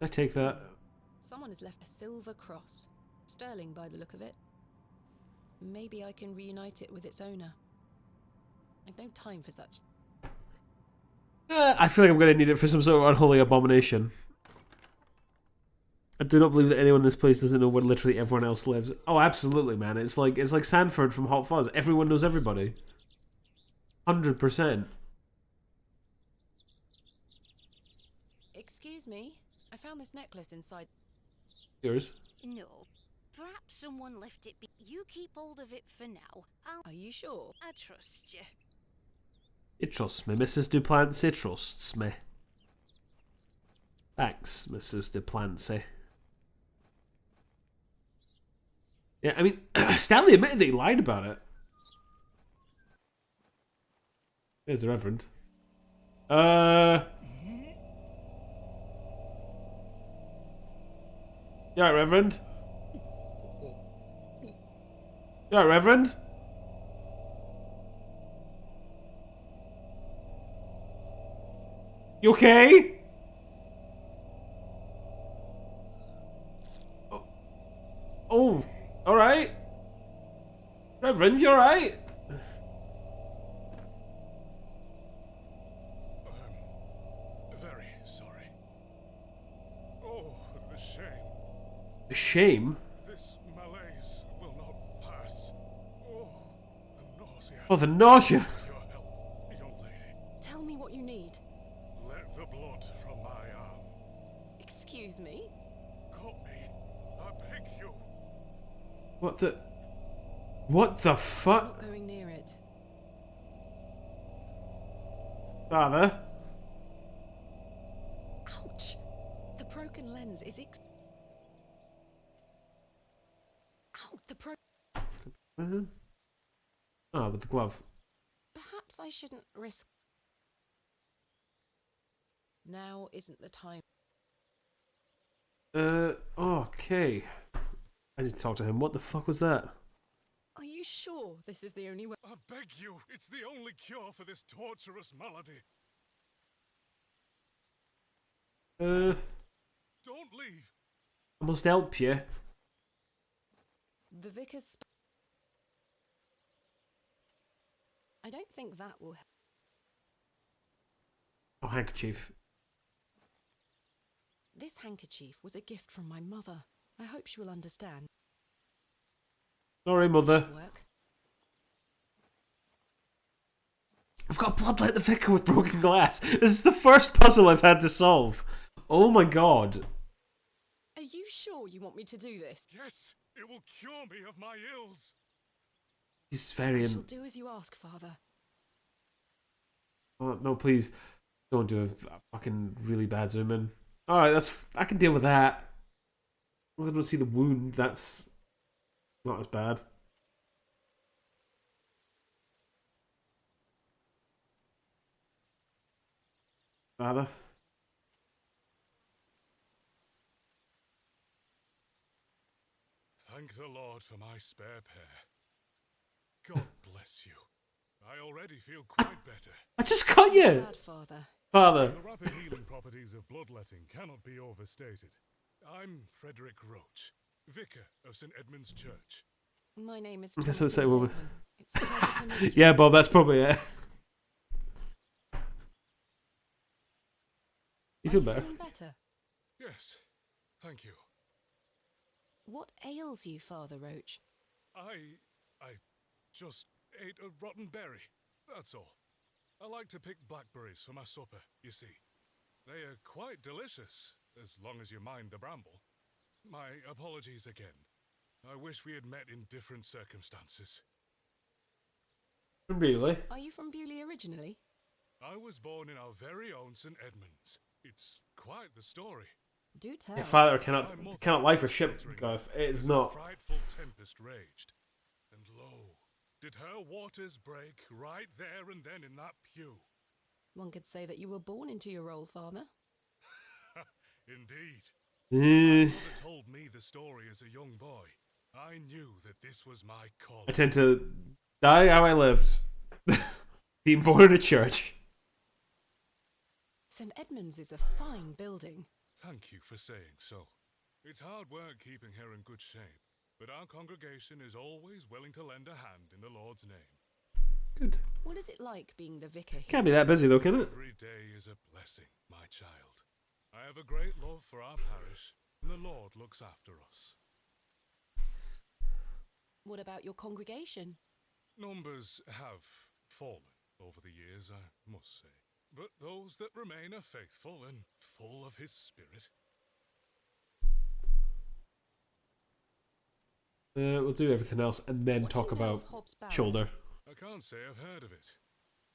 I take that. Someone has left a silver cross. Sterling by the look of it. Maybe I can reunite it with its owner. I've no time for such. I feel like I'm going to need it for some sort of unholy abomination. I do not believe that anyone in this place doesn't know where literally everyone else lives. Oh, absolutely, man. It's like Sanford from Hot Fuzz. Everyone knows everybody. 100%. Excuse me. I found this necklace inside. Yours? No. Perhaps someone left it. You keep hold of it for now. Are you sure? I trust you. It trusts me. Mrs. Duplancy trusts me. Thanks, Mrs. Duplancy. Yeah, I mean, Stanley admitted that he lied about it. There's the Reverend. You alright, Reverend? You alright, Reverend? You okay? Oh, alright. Reverend, you alright? Very sorry. Oh, the shame. The shame? This malaise will not pass. Oh, the nausea. Oh, the nausea. Your help, young lady. Tell me what you need. Let the blood from my arm. Excuse me? Cut me. I beg you. What the... What the I'm fuck? not going near it. Father? Ouch! The broken lens is Ow! The Oh, with the glove. Perhaps I shouldn't risk. Now isn't the time. Okay. I need to talk to him. What the fuck was that? Are you sure this is the only way? I beg you. It's the only cure for this torturous malady. Uh, Don't leave. I must help you. The vicar's... I don't think that will help. Oh, handkerchief. This handkerchief was a gift from my mother. I hope she will understand. Sorry, mother. This should work. I've got blood like the vicar with broken glass. This is the first puzzle I've had to solve. Oh my god. Are you sure you want me to do this? Yes, it will cure me of my ills. He's very... I shall do as you ask, Father. Oh, no, please. Don't do a fucking really bad zoom in. Alright, I can deal with that. As long as I don't see the wound, that's not as bad. Father? Thank the Lord for my spare pair. God bless you. I already feel quite better. I just cut you! Glad, Father. Father. The rapid healing properties of bloodletting cannot be overstated. I'm Frederick Roach, vicar of St. Edmund's Church. My name is... That's what I say, Thomasin woman. Bateman. It's a pleasure to meet you. Yeah, Bob, that's probably it. You feel better? Feeling better? Yes, thank you. What ails you, Father Roach? I just ate a rotten berry, that's all. I like to pick blackberries for my supper, you see. They are quite delicious, as long as you mind the bramble. My apologies again. I wish we had met in different circumstances. Really? Are you from Bewley originally? I was born in our very own St. Edmunds. It's quite the story. Do tell. Your father My mother cannot lie for was shit, sheltering Garth. me It is as not. A frightful tempest raged. And lo, did her waters break right there and then in that pew. One could say that you were born into your role, Father. Indeed. Eh. My mother told me the story as a young boy. I knew that this was my calling. I tend to die how I lived. Being born in a church. St. Edmund's is a fine building. Thank you for saying so. It's hard work keeping her in good shape, but our congregation is always willing to lend a hand in the Lord's name. Good. What is it like being the vicar here? Can't be that busy though, can it? Every day is a blessing, my child. I have a great love for our parish, and the Lord looks after us. What about your congregation? Numbers have fallen over the years, I must say. But those that remain are faithful and full of His Spirit. We'll do everything else and then What do talk you know about of Hobb's Barrow? shoulder. I can't say I've heard of it.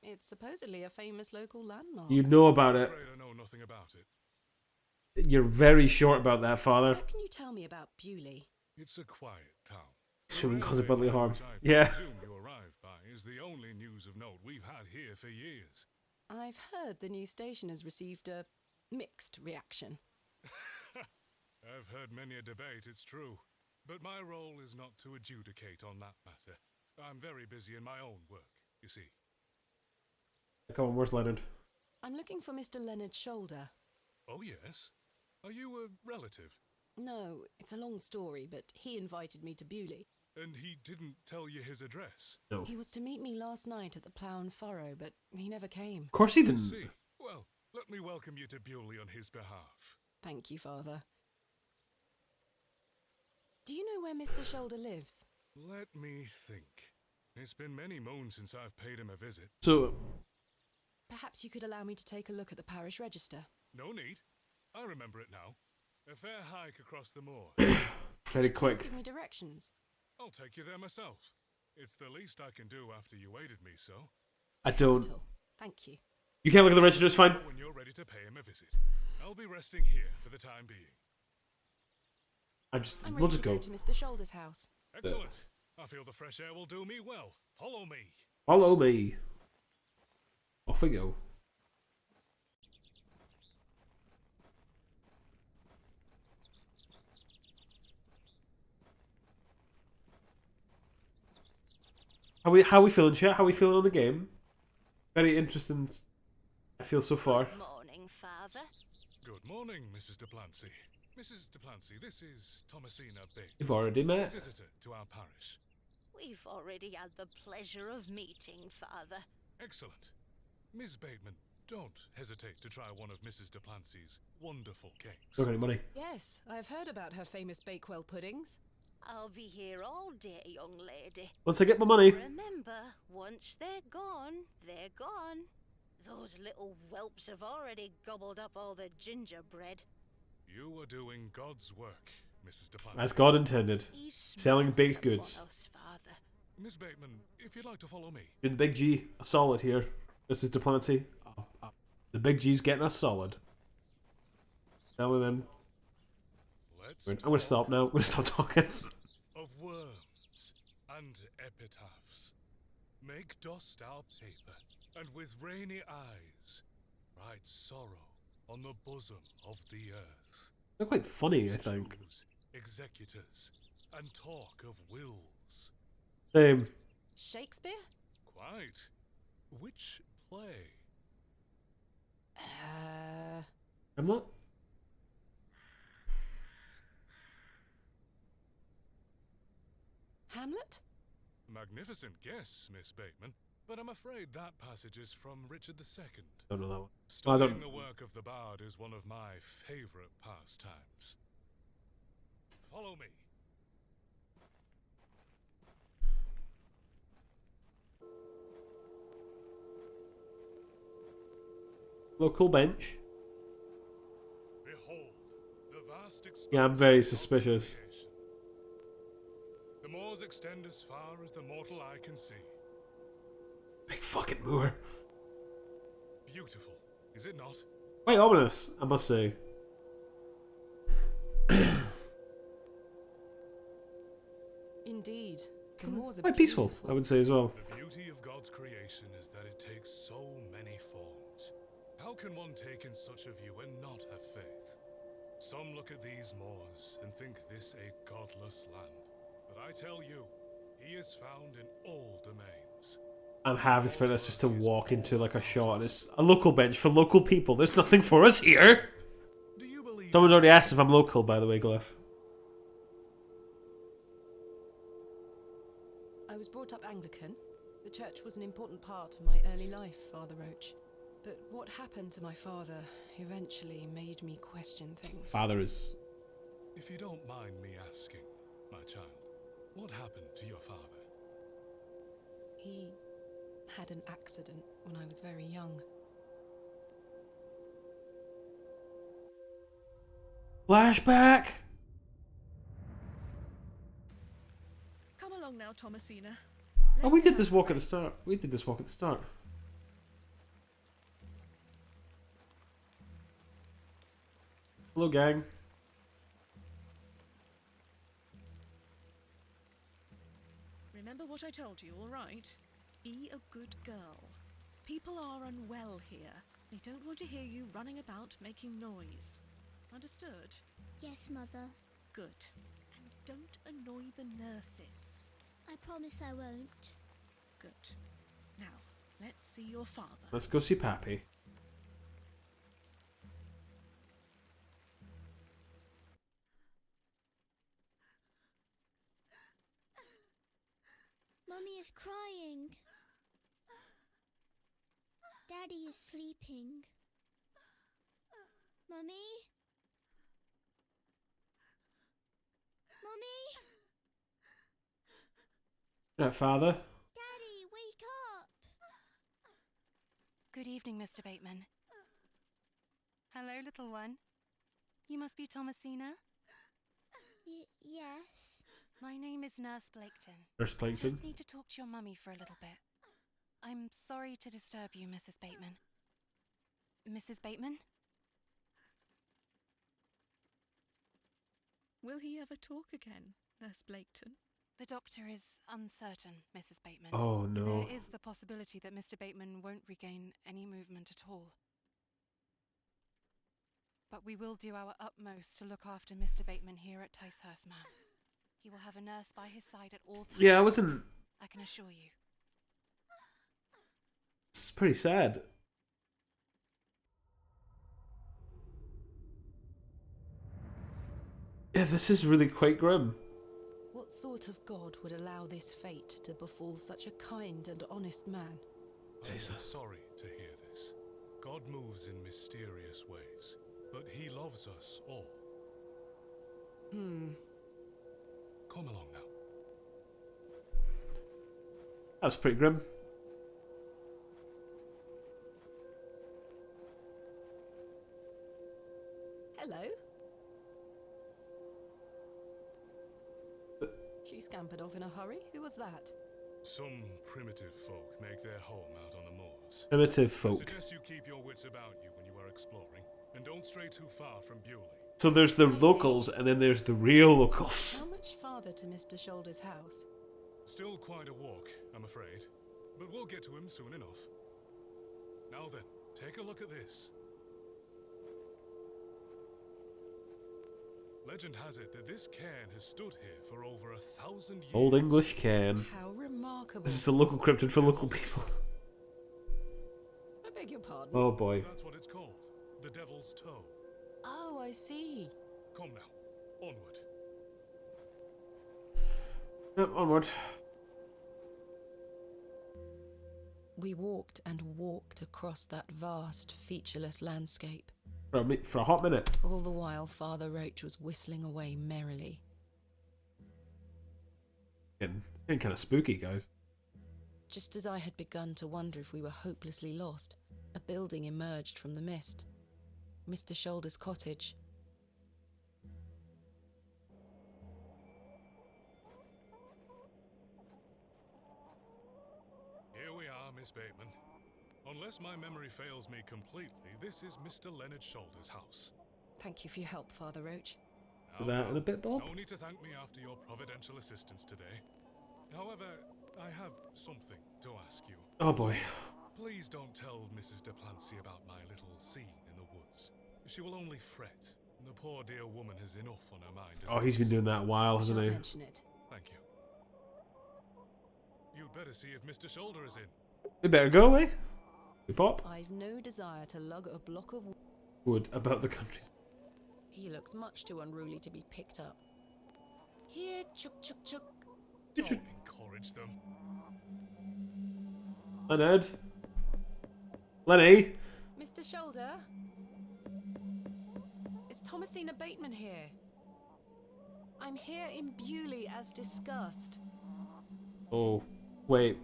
It's supposedly a famous local landmark. You know about I'm it. afraid I know nothing about it. You're very short about that, Father. What can you tell me about Bewley? It's a quiet town. Shouldn't The cause a railway bodily line harm. which I Yeah. presume you arrived by is the only news of note we've had here for years. I've heard the new station has received a mixed reaction. I've heard many a debate, it's true. But my role is not to adjudicate on that matter. I'm very busy in my own work, you see. Come on, where's Leonard? I'm looking for Mr. Leonard Shoulder. Oh, yes? Are you a relative? No, it's a long story, but he invited me to Bewley. And he didn't tell you his address? No. He was to meet me last night at the Plough and Furrow, but he never came. Of course he I didn't. see. Well, let me welcome you to Bewley on his behalf. Thank you, Father. Do you know where Mr. Shoulder lives? Let me think. It's been many moons since I've paid him a visit. So, Perhaps you could allow me to take a look at the parish register. No need. I remember it now. A fair hike across the moor. very Please quick. give me directions. I'll take you there myself. It's the least I can do after you aided me so. I don't. Capital. Thank you. You can't look at the register, it's fine. When you're ready to pay him a visit. I'll be resting here for the time being. I'm We'll ready just to go. go to Mr. Shoulder's house. Excellent. I feel the fresh air will do me well. Follow me. Follow me. Off we go. How we feeling, chat? How we feeling on the game? Very interesting. I feel so far. Good morning, Father. Good Morning, Mrs. Duplancy. Mrs. Duplancy, this is Thomasina Bateman, You've already a met. visitor to our parish. We've already had the pleasure of meeting, Father. Excellent. Miss Bateman, don't hesitate to try one of Mrs. Duplancy's wonderful cakes. Don't got any money. Yes, I've heard about her famous Bakewell puddings. I'll be here all day, young lady. Once I get my money. Remember, once they're gone, they're gone. Those little whelps have already gobbled up all the gingerbread. You are doing God's work, Mrs. Duplancy. As God intended. He Selling smiles baked upon goods. us, Father. Miss Bateman, if you'd like to follow me. Doing the big G. A solid here. This is Duplancy. The big G's getting us solid. Selling them. I'm going to stop now. I'm going to stop talking. Of worms and epitaphs. Make dust our paper, and with rainy eyes write sorrow on the bosom of the earth. They're quite funny, I think. Choose executors and talk of wills. Same. Shakespeare? Quite. Which play? Hamlet? Hamlet? Magnificent guess, Miss Bateman. But I'm afraid that passage is from Richard II. Don't know that one. Studying the work of the bard is one of my favourite pastimes. Follow me. Local bench. Behold, the vast expanse. Yeah, I'm very of God's suspicious. creation. The moors extend as far as the mortal eye can see. Big fucking moor. Beautiful, is it not? Quite ominous, I must say. Indeed. The moors are Quite peaceful, beautiful. I would say as well. The beauty of God's creation is that it takes so many forms. How can one take in such a view and not have faith? Some look at these moors and think this a godless land. But I tell you, he is found in all domains. I'm half expecting us just to walk into like a shop and it's a local bench for local people. There's nothing for us here. Do you believe Someone's already asked if I'm local, by the way, Glyph. I was brought up Anglican. The church was an important part of my early life, Father Roach. But what happened to my father eventually made me question things. Father is... If you don't mind me asking, my child, what happened to your father? He had an accident when I was very young. Flashback! Come along now, Thomasina. Oh, Let's we get did this out walk of at the start. We did this walk at the start. Hello, gang. Remember what I told you, all right? Be a good girl. People are unwell here. They don't want to hear you running about making noise. Understood? Yes, Mother. Good. And don't annoy the nurses. I promise I won't. Good. Now, let's see your father. Let's go see Pappy. Mummy is crying. Daddy is sleeping. Mummy? Mummy? Right, Father. Daddy, wake up! Good evening, Mr. Bateman. Hello, little one. You must be Thomasina? Yes. My name is Nurse Blaketon. Nurse I Plankton. just need to talk to your mummy for a little bit. I'm sorry to disturb you, Mrs. Bateman. Mrs. Bateman? Will he ever talk again, Nurse Blaketon? The doctor is uncertain, Mrs. Bateman. Oh, no. There is the possibility that Mr. Bateman won't regain any movement at all. But we will do our utmost to look after Mr. Bateman here at Ticehurst, ma'am. He will have a nurse by his side at all times. Yeah, I wasn't... I can assure you. It's pretty sad. Yeah, this is really quite grim. What sort of god would allow this fate to befall such a kind and honest man? I'm sorry to hear this. God moves in mysterious ways, but he loves us all. Come along now. That was pretty grim. Hello? She scampered off in a hurry. Who was that? Some primitive folk make their home out on the moors. Primitive I folk. suggest you keep your wits about you when you are exploring, and don't stray too far from Bewley. So there's the locals, and then there's the real locals. How much farther to Mr. Shoulder's house? Still quite a walk, I'm afraid, but we'll get to him soon enough. Now then, take a look at this. Legend has it that this cairn has stood here for over 1,000 years. Old English cairn. How remarkable. This is a local cryptid for local people. I beg your pardon? Oh boy. That's what it's called. The Devil's Toe. Oh, I see. Come now, onward. Yep, onward. We walked and walked across that vast, featureless landscape. For a hot minute. All the while, Father Roach was whistling away merrily. Getting kind of spooky, guys. Just as I had begun to wonder if we were hopelessly lost, a building emerged from the mist. Mr. Shoulder's cottage. Here we are, Miss Bateman. Unless my memory fails me completely, this is Mr. Leonard Shoulder's house. Thank you for your help, Father Roach. That in a bit, Bob. No need to thank me after your providential assistance today. However, I have something to ask you. Oh boy. Please don't tell Mrs. Duplancy about my little scene in the woods. She will only fret. The poor dear woman has enough on her mind. Oh, he's been doing that a while, hasn't he? Mention it. Thank you. You'd better see if Mr. Shoulder is in. We better go, eh? We pop. I've no desire to lug a block of Wood about the country. He looks much too unruly to be picked up. Here, chuk chuk chuk. Don't encourage them. Leonard. Lenny. Mr. Shoulder? Is Thomasina Bateman here? I'm here in Bewley as discussed. Oh, wait.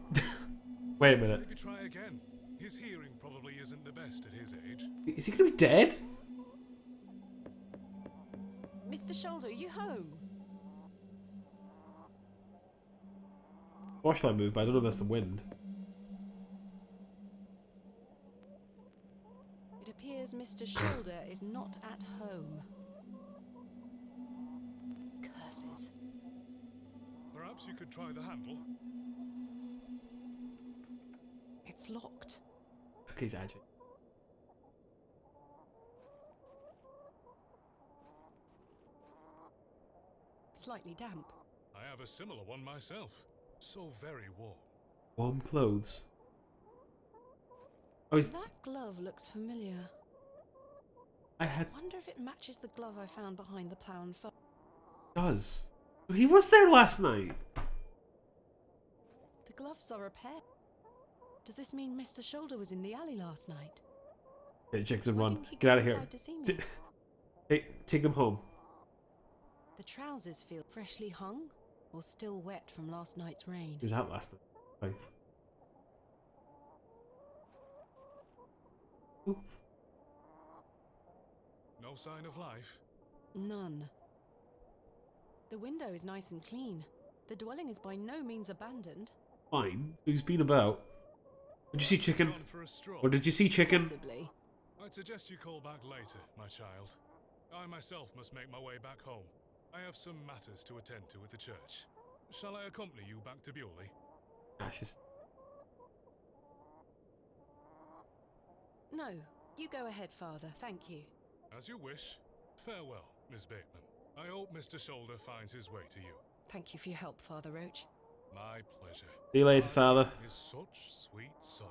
Wait a minute. Maybe try again. His hearing probably isn't the best at his age. Is he gonna be dead? Mr. Shoulder, are you home? Flashlight move, but I don't know if that's the wind. It appears Mr. Shoulder is not at home. Curses. Perhaps you could try the handle. It's locked. He's agitated. Slightly damp. I have a similar one myself. So very warm. Warm clothes. Oh, he's... That glove looks familiar. I had... Wonder if it matches the glove I found behind the plough and does. He was there last night. The gloves are a pair. Does this mean Mr. Shoulder was in the alley last night? Get chicks and Why run. didn't he Get come out of here. inside to see me? Take them home. The trousers feel freshly hung or still wet from last night's rain. He was out last night. Right. Ooh. No sign of life. None. The window is nice and clean. The dwelling is by no means abandoned. Fine. He's been about. Did you see chicken? Gone for a stroll. Or did you see chicken? Possibly. I'd suggest you call back later, my child. I myself must make my way back home. I have some matters to attend to at the church. Shall I accompany you back to Bewley? Ashes. No, you go ahead, Father. Thank you. As you wish. Farewell, Miss Bateman. I hope Mr. Shoulder finds his way to you. Thank you for your help, Father Roach. My pleasure. See you later, Father. Is such sweet sorrow.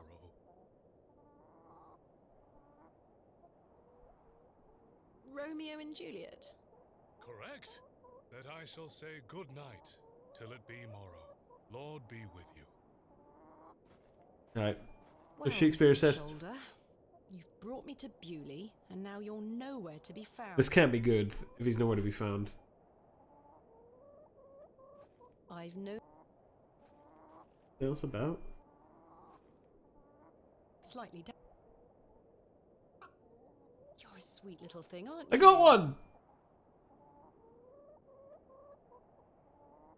Romeo and Juliet. Correct. that I shall say good night till it be morrow. Lord be with you. Alright. Well, Shakespeare Mr. says Shoulder, you've brought me to Bewley, and now you're nowhere to be found. this can't be good if he's nowhere to be found. I've no... What else about? Slightly down. You're a sweet little thing, aren't you? I got one!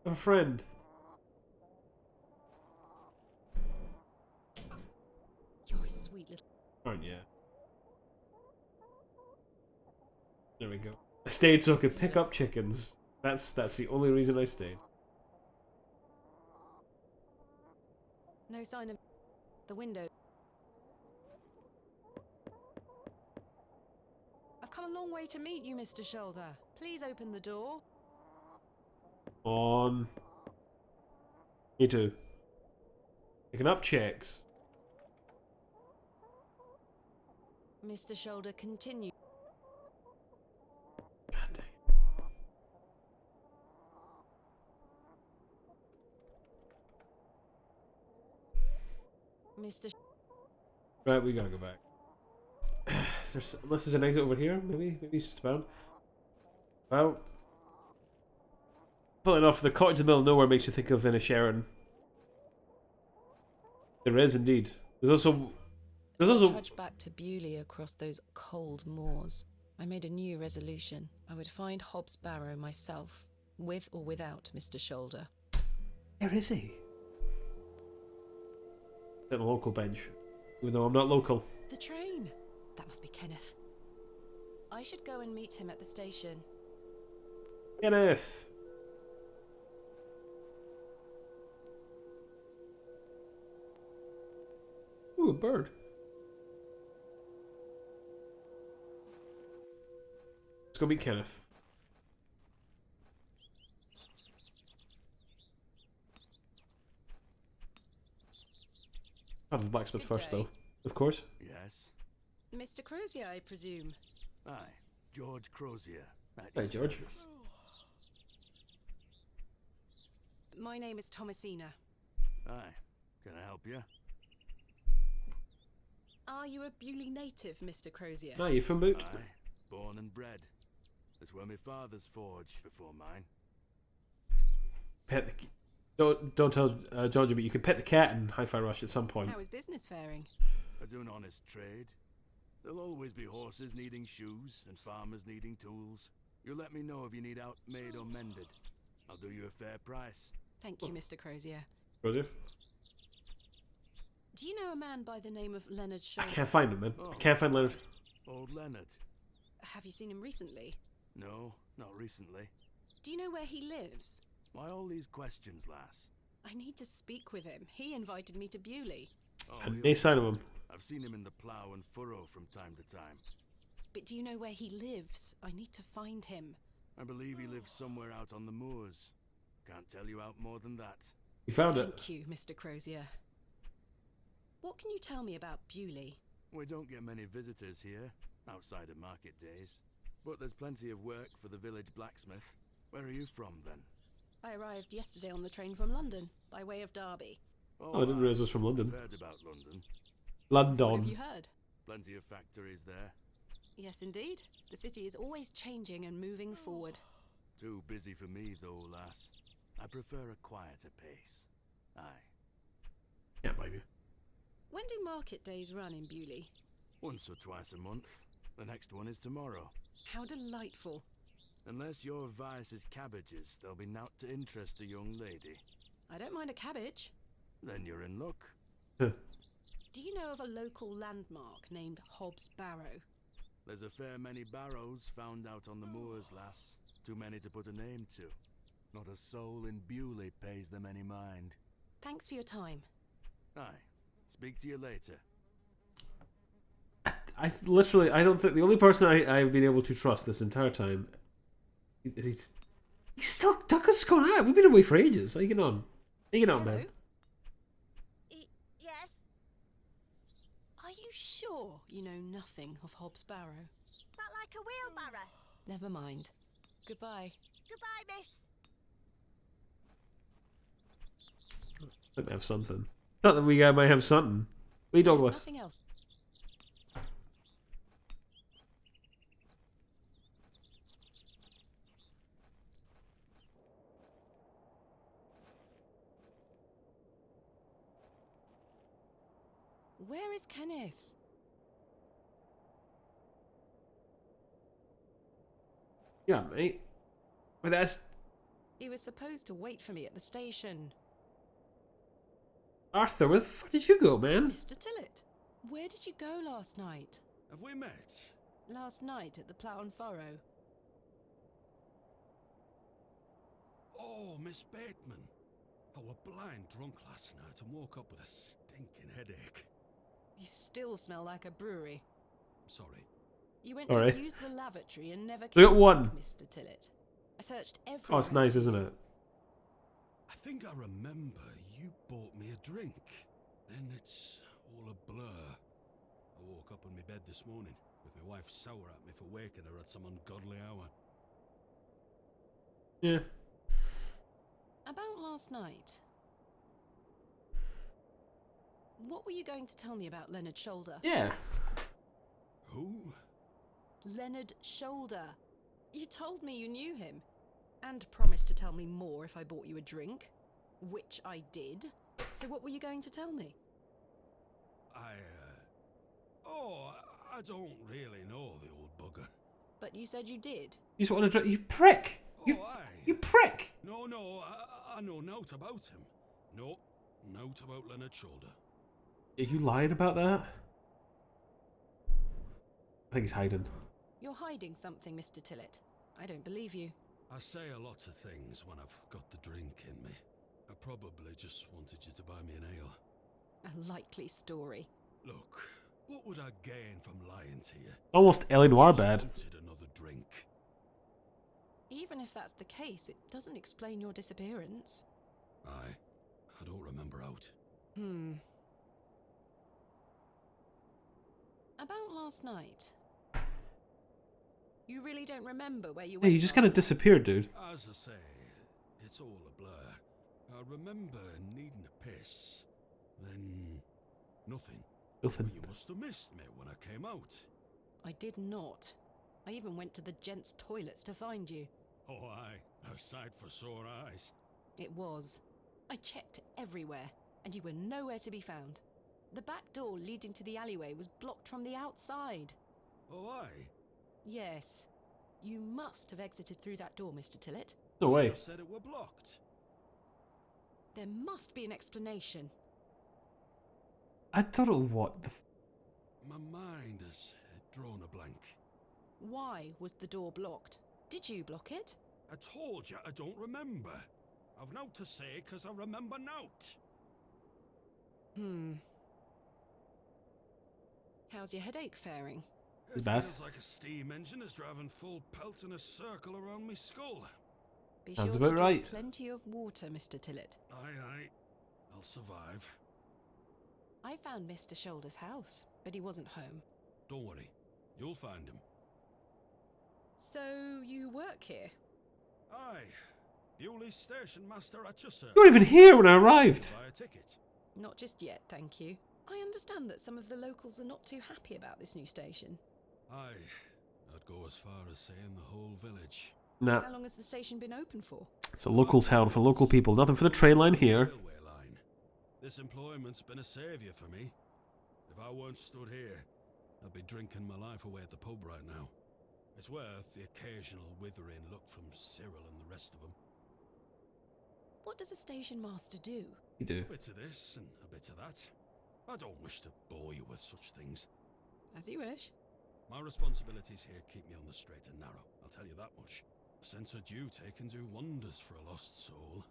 I have a friend. You're a sweet little... Aren't you? There we go. I stayed so I could pick up chickens. That's the only reason I stayed. No sign of... the window. I've come a long way to meet you, Mr. Shoulder. Please open the door. On. Me too. Picking up checks. Mr. Shoulder, continue. God dang. Mr. Right, we gotta go back. Unless there's an exit over here, maybe it's just about. Well, funnily enough, the cottage in the middle of nowhere makes you think of Inisherin. There is indeed. There's also. Trudge back to Bewley across those cold moors. I made a new resolution. I would find Hobb's Barrow myself, with or without Mr. Shoulder. Where is he? At the local bench, even though I'm not local. The train. That must be Kenneth. I should go and meet him at the station. Kenneth. Ooh, a bird. Let's go meet Kenneth. Out of the blacksmith Good first, day. though. Of course. Yes? Mr. Crozier, I presume. Aye, George Crozier. At Hey, your George. service. My name is Thomasina. Aye, can I help you? Are you a Bewley native, Mr. Crozier? Ah, you from Boot? Aye, born and bred. That's where my father's forge before mine. Pet the. Don't tell Georgia, but you can pet the cat in Hi-Fi Rush at some point. How is business faring? I do an honest trade. There'll always be horses needing shoes and farmers needing tools. You let me know if you need out made or mended. I'll do you a fair price. Thank you, Mr. Crozier. Crozier? Do you know a man by the name of Leonard I Shoulder? can't find him, man. Oh. I can't find Leonard. Old Leonard? Have you seen him recently? No, not recently. Do you know where he lives? Why all these questions, lass? I need to speak with him. He invited me to Bewley. Oh, And he'll- no sign of him. I've seen him in the plough and furrow from time to time. But do you know where he lives? I need to find him. I believe he lives somewhere out on the moors. Can't tell you out more than that. You found it. Thank you, Mr. Crozier. What can you tell me about Bewley? We don't get many visitors here, outside of market days. But there's plenty of work for the village blacksmith. Where are you from, then? I arrived yesterday on the train from London, by way of Derby. Oh, I didn't realise it was from London. I've heard about London. What have London. you heard? Plenty of factories there. Yes, indeed. The city is always changing and moving forward. Too busy for me, though, lass. I prefer a quieter pace. Aye. Can't blame you. When do market days run in Bewley? Once or twice a month. The next one is tomorrow. How delightful. Unless your vice is cabbages, there'll be naught to interest a young lady. I don't mind a cabbage. Then you're in luck. Do you know of a local landmark named Hobb's Barrow? There's a fair many barrows found out on the moors, lass. Too many to put a name to. Not a soul in Bewley pays them any mind. Thanks for your time. Aye. Speak to you later. I don't think the only person I've been able to trust this entire time is he's still Douglas going out. We've been away for ages. How you getting on? How you getting on, Hello? man? Yes? Are you sure you know nothing of Hobb's Barrow? That like a wheelbarrow? Never mind. Goodbye. Goodbye, miss. I think they have something. Not that we might have something. We don't with. Nothing else. Where is Kenneth? Yeah, mate. But that's He was supposed to wait for me at the station. Arthur. Where the fuck did you go, man? Mr. Tillett, where did you go last night? Have we met? Last night at the Plough and Furrow. Oh, Miss Bateman. I were blind drunk last night and woke up with a stinking headache. You still smell like a brewery. Sorry. You went Alright. to use the lavatory and never Look at came one. back, Mr. Tillett. I searched everywhere. Oh, it's nice, isn't it? I think I remember you bought me a drink. Then it's all a blur. I woke up in my bed this morning with my wife sour at me for waking her at some ungodly hour. Yeah. About last night. What were you going to tell me about Leonard Shoulder? Yeah. Who? Leonard Shoulder. You told me you knew him. And promised to tell me more if I bought you a drink. Which I did. So what were you going to tell me? I don't really know the old bugger. But you said you did. You just want to drink. You prick. You prick. No, I know naught about him. No, naught about Leonard Shoulder. Are you lying about that? I think he's hiding. You're hiding something, Mr. Tillett. I don't believe you. I say a lot of things when I've got the drink in me. I probably just wanted you to buy me an ale. A likely story. Look, what would I gain from lying to you? Almost Ellie Noir Just bad. wanted another drink. Even if that's the case, it doesn't explain your disappearance. I don't remember out. About last night. You really don't remember where you Hey, went? you just kind of disappeared, dude. As I say, it's all a blur. I remember needing a piss. Then nothing. Nothing. You must have missed me when I came out. I did not. I even went to the gents' toilets to find you. Oh, aye. A sight for sore eyes. It was. I checked everywhere, and you were nowhere to be found. The back door leading to the alleyway was blocked from the outside. Oh, aye. Yes. You must have exited through that door, Mr. Tillett. No way. You said it were blocked. There must be an explanation. I don't know what the. My mind has drawn a blank. Why was the door blocked? Did you block it? I told you I don't remember. I've naught to say 'cause I remember naught. How's your headache faring? It's bad. Feels like a steam engine is driving full pelt in a circle around me skull. Be Sounds sure about to drink right. plenty of water, Mr. Tillett. Aye. I'll survive. I found Mr. Shoulder's house, but he wasn't home. Don't worry. You'll find him. So you work here? Aye. Bewley's station master at your service. You weren't even here when I arrived. Buy a ticket. Not just yet, thank you. I understand that some of the locals are not too happy about this new station. Aye. I'd go as far as saying the whole village. Nah. How long has the station been open for? It's a local town for local people. Nothing for the train line here. Railway line. This employment's been a saviour for me. If I weren't stood here, I'd be drinking my life away at the pub right now. It's worth the occasional withering look from Cyril and the rest of them. What does a station master do? You do. A bit of this and a bit of that. I don't wish to bore you with such things. As you wish. My responsibilities here keep me on the straight and narrow, I'll tell you that much. A sense of duty can do wonders for a lost soul.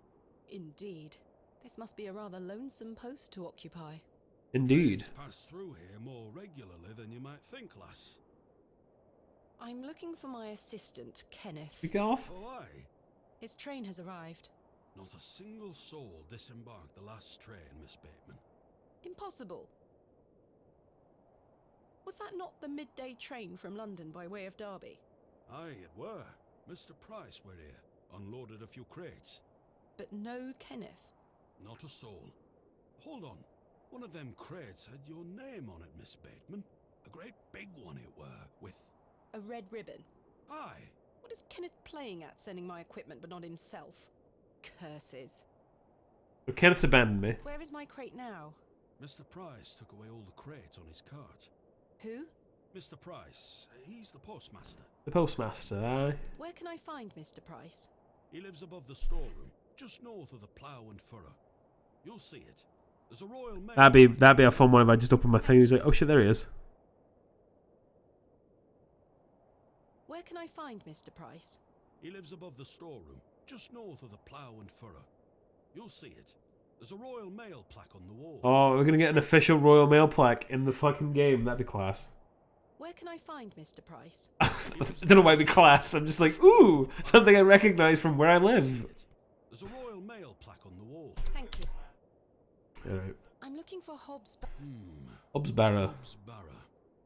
Indeed. This must be a rather lonesome post to occupy. Indeed. Trains pass through here more regularly than you might think, lass. I'm looking for my assistant, Kenneth. We get off? Oh, aye. His train has arrived. Not a single soul disembarked the last train, Miss Bateman. Impossible. Was that not the midday train from London by way of Derby? Aye, it were. Mr. Price were here, unloaded a few crates. But no Kenneth. Not a soul. Hold on. One of them crates had your name on it, Miss Bateman. A great big one it were, with... A red ribbon. Aye. What is Kenneth playing at, sending my equipment but not himself? Curses. But Kenneth's abandoned me. Where is my crate now? Mr. Price took away all the crates on his cart. Who? Mr. Price, he's the postmaster. The postmaster, aye. Where can I find Mr. Price? He lives above the storeroom, just north of the plough and furrow. You'll see it. There's a Royal Mail. That'd be a fun one if I just opened my thing and was like, oh shit, there he is. Where can I find Mr. Price? He lives above the storeroom, just north of the plough and furrow. You'll see it. There's a Royal Mail plaque on the wall. Oh, we're gonna get an official Royal Mail plaque in the fucking game. That'd be class. Where can I find Mr. Price? I don't know why it'd be class. I'm just like, ooh, something I recognise from where I live. There's a Royal Mail plaque on the wall. Thank you. Alright. I'm looking for Hobbs. Hobbs Barrow. Hobbs Barrow.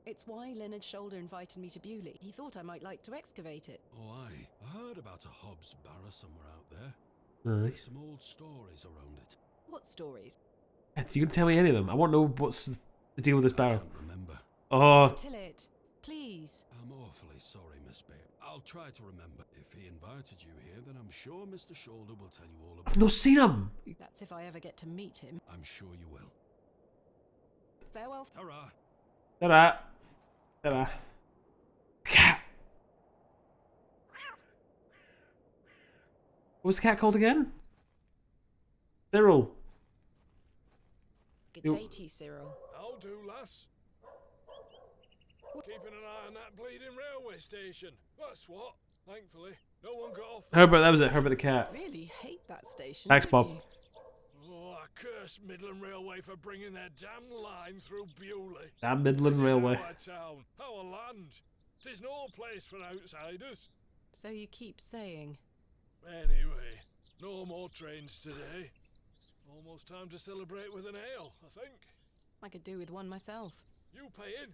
It's why Leonard Shoulder invited me to Bewley. He thought I might like to excavate it. Oh, aye. I heard about a Hobbs Barrow somewhere out there. Aye. There's some old stories around it. What stories? You can tell me any of them. I want to know what's the deal with this I barrow. can't remember. Oh, Tillett, please. I'm awfully sorry, Miss Babe. I'll try to remember. If he invited you here, then I'm sure Mr. Shoulder will tell you all about I've not seen him. That's if I ever get to meet him. I'm sure you will. Farewell. Ta-ra. Ta-da. Ta-da. Cat. What was the cat called again? Cyril. Good You- day to you, Cyril. I'll do, lass. Keeping an eye on that bleeding railway station. That's what. Thankfully, no one got off. Herbert, that was it. Herbert the cat. Really hate that station. Thanks, don't Bob. you? Oh, I curse Midland Railway for bringing their damn line through Bewley. Damn Midland This Railway. is our town, our land. 'Tis no place for outsiders. So you keep saying. Anyway, no more trains today. Almost time to celebrate with an ale, I think. I could do with one myself. You paying?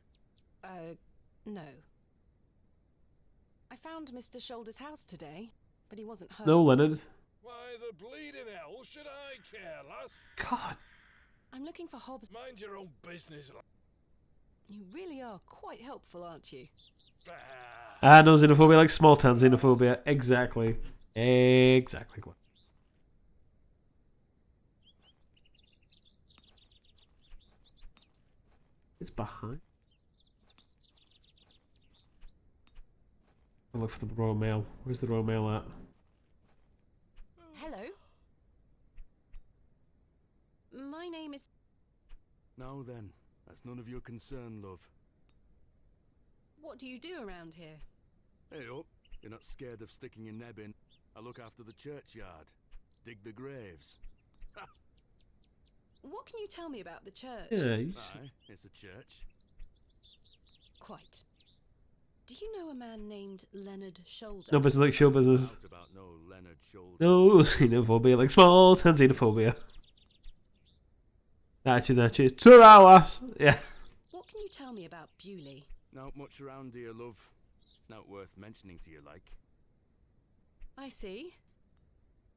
No. I found Mr. Shoulder's house today, but he wasn't home. No, Leonard. Why the bleeding hell should I care, lass? God. I'm looking for Hobbs. Mind your own business, lass. You really are quite helpful, aren't you? No xenophobia, like small town xenophobia. Exactly. Exactly. It's behind. I'll look for the Royal Mail. Where's the Royal Mail at? Hello. My name is... Now then, that's none of your concern, love. What do you do around here? Hey up, you're not scared of sticking your neb in. I look after the churchyard. Dig the graves. What can you tell me about the church? Yeah, Aye, it's a church. Quite. Do you know a man named Leonard Shoulder? no business like show business. Out about no Leonard Shoulder. No xenophobia, like small town xenophobia. That's you. 2 hours. Yeah. What can you tell me about Bewley? Not much around here, love. Not worth mentioning to you, like. I see.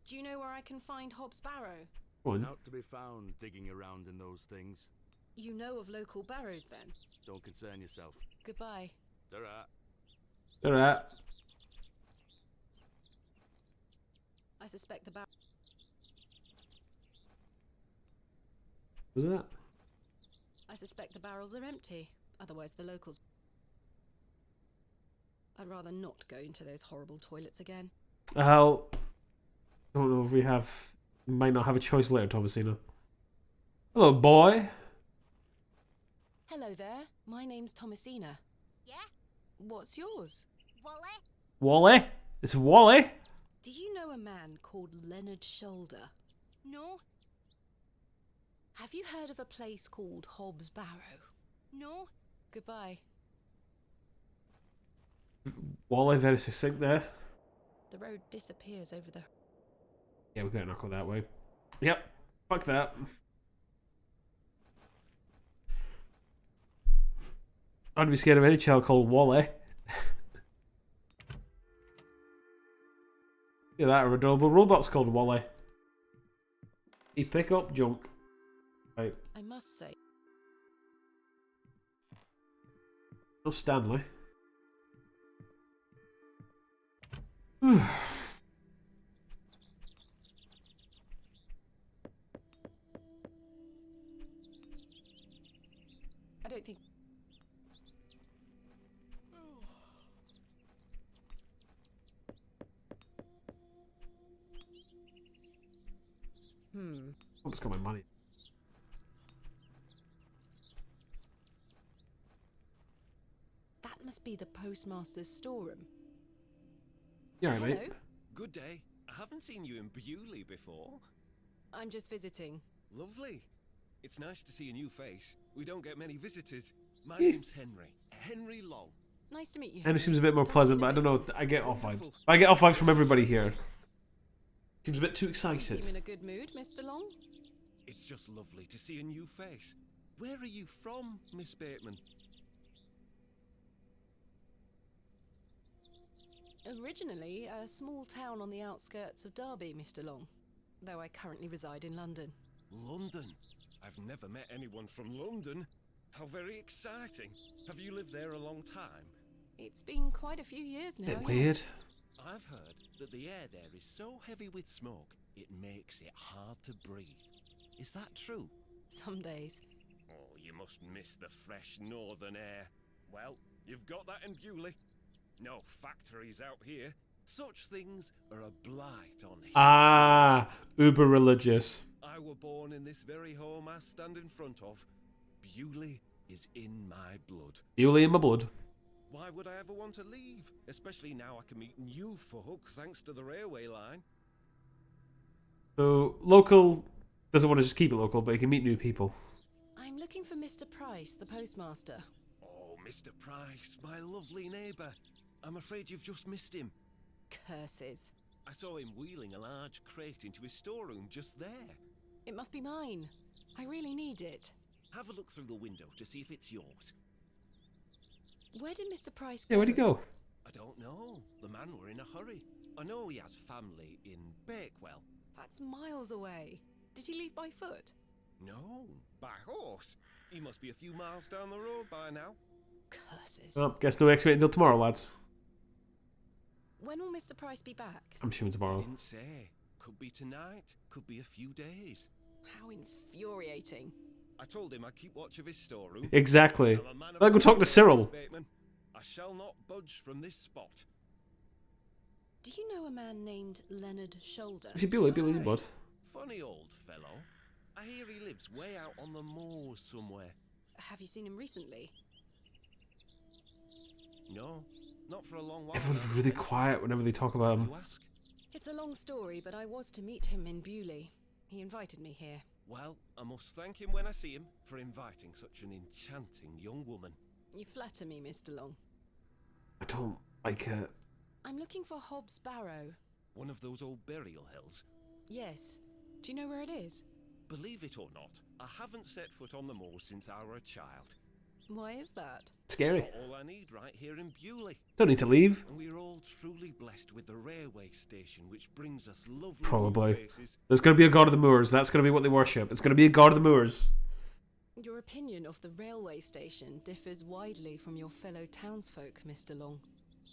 Do you know where I can find Hobbs Barrow? One. Not to be found digging around in those things. You know of local barrows then? Don't concern yourself. Goodbye. Ta-ra. Alright. I suspect the barrow... Was that? I suspect the barrels are empty. Otherwise the locals... I'd rather not go into those horrible toilets again. I don't know if we have... Might not have a choice later, Thomasina. Hello, boy. Hello there. My name's Thomasina. Yeah? What's yours? Wally? Wally? It's Wally? Do you know a man called Leonard Shoulder? No. Have you heard of a place called Hobbs Barrow? No. Goodbye. Wally, very succinct there. The road disappears over the... Yeah, we better not go that way. Yep. Fuck that. I'd be scared of any child called Wally. Yeah, that adorable robot's called Wally. He pick up junk. Right. I must say, No Stanley. I don't think. I'll just got my money. That must be the postmaster's storeroom. You alright, Hello. mate? Good day. I haven't seen you in Bewley before. I'm just visiting. Lovely. It's nice to see a new face. We don't get many visitors. My Yes. name's Henry. Henry Long. Nice to meet you. Henry seems a bit more Don't pleasant, seem but a I don't bit- know. I get off vibes. I get off vibes from everybody here. Seems a bit too You excited. seem in a good mood, Mr. Long. It's just lovely to see a new face. Where are you from, Miss Bateman? Originally, a small town on the outskirts of Derby, Mr. Long. Though I currently reside in London. London. I've never met anyone from London. How very exciting. Have you lived there a long time? It's been quite a few years now. Bit yes. weird. I've heard that the air there is so heavy with smoke, it makes it hard to breathe. Is that true? Some days. Oh, you must miss the fresh northern air. Well, you've got that in Bewley. No factories out here. Such things are a blight on history. Ah, uber religious. I were born in this very home I stand in front of. Bewley is in my blood. Bewley in my blood. Why would I ever want to leave? Especially now I can meet new folk thanks to the railway line. So, local doesn't want to just keep it local, but he can meet new people. I'm looking for Mr. Price, the postmaster. Oh, Mr. Price, my lovely neighbour. I'm afraid you've just missed him. Curses. I saw him wheeling a large crate into his storeroom just there. It must be mine. I really need it. Have a look through the window to see if it's yours. Where did Mr. Price go? Yeah, where'd he go? I don't know. The man were in a hurry. I know he has family in Bakewell. That's miles away. Did he leave by foot? No, by horse. He must be a few miles down the road by now. Curses. Oh, guess no excavating until tomorrow, lads. When will Mr. Price be back? I'm assuming I tomorrow. didn't say. Could be tonight, could be a few days. How infuriating. I told him I'd keep watch of his storeroom. Exactly. I'm a man of I'll go talk to my Cyril. word, Miss Bateman. I shall not budge from this spot. Do you know a man named Leonard Shoulder? If you Bewley in Aye. the blood. Funny old fellow. I hear he lives way out on the moors somewhere. Have you seen him recently? No, not for a long while. Everyone's now. really quiet whenever they talk about him. You ask? It's a long story, but I was to meet him in Bewley. He invited me here. Well, I must thank him when I see him for inviting such an enchanting young woman. You flatter me, Mr. Long. I don't like it. I'm looking for Hobb's Barrow. One of those old burial hills. Yes. Do you know where it is? Believe it or not, I haven't set foot on the moors since I were a child. Why is that? Scary. Got all I need right here in Bewley. Don't need to leave. And we're all truly blessed with the railway station, which brings us lovely Probably. new faces. There's going to be a god of the moors. That's going to be what they worship. It's going to be a god of the moors. Your opinion of the railway station differs widely from your fellow townsfolk, Mr. Long.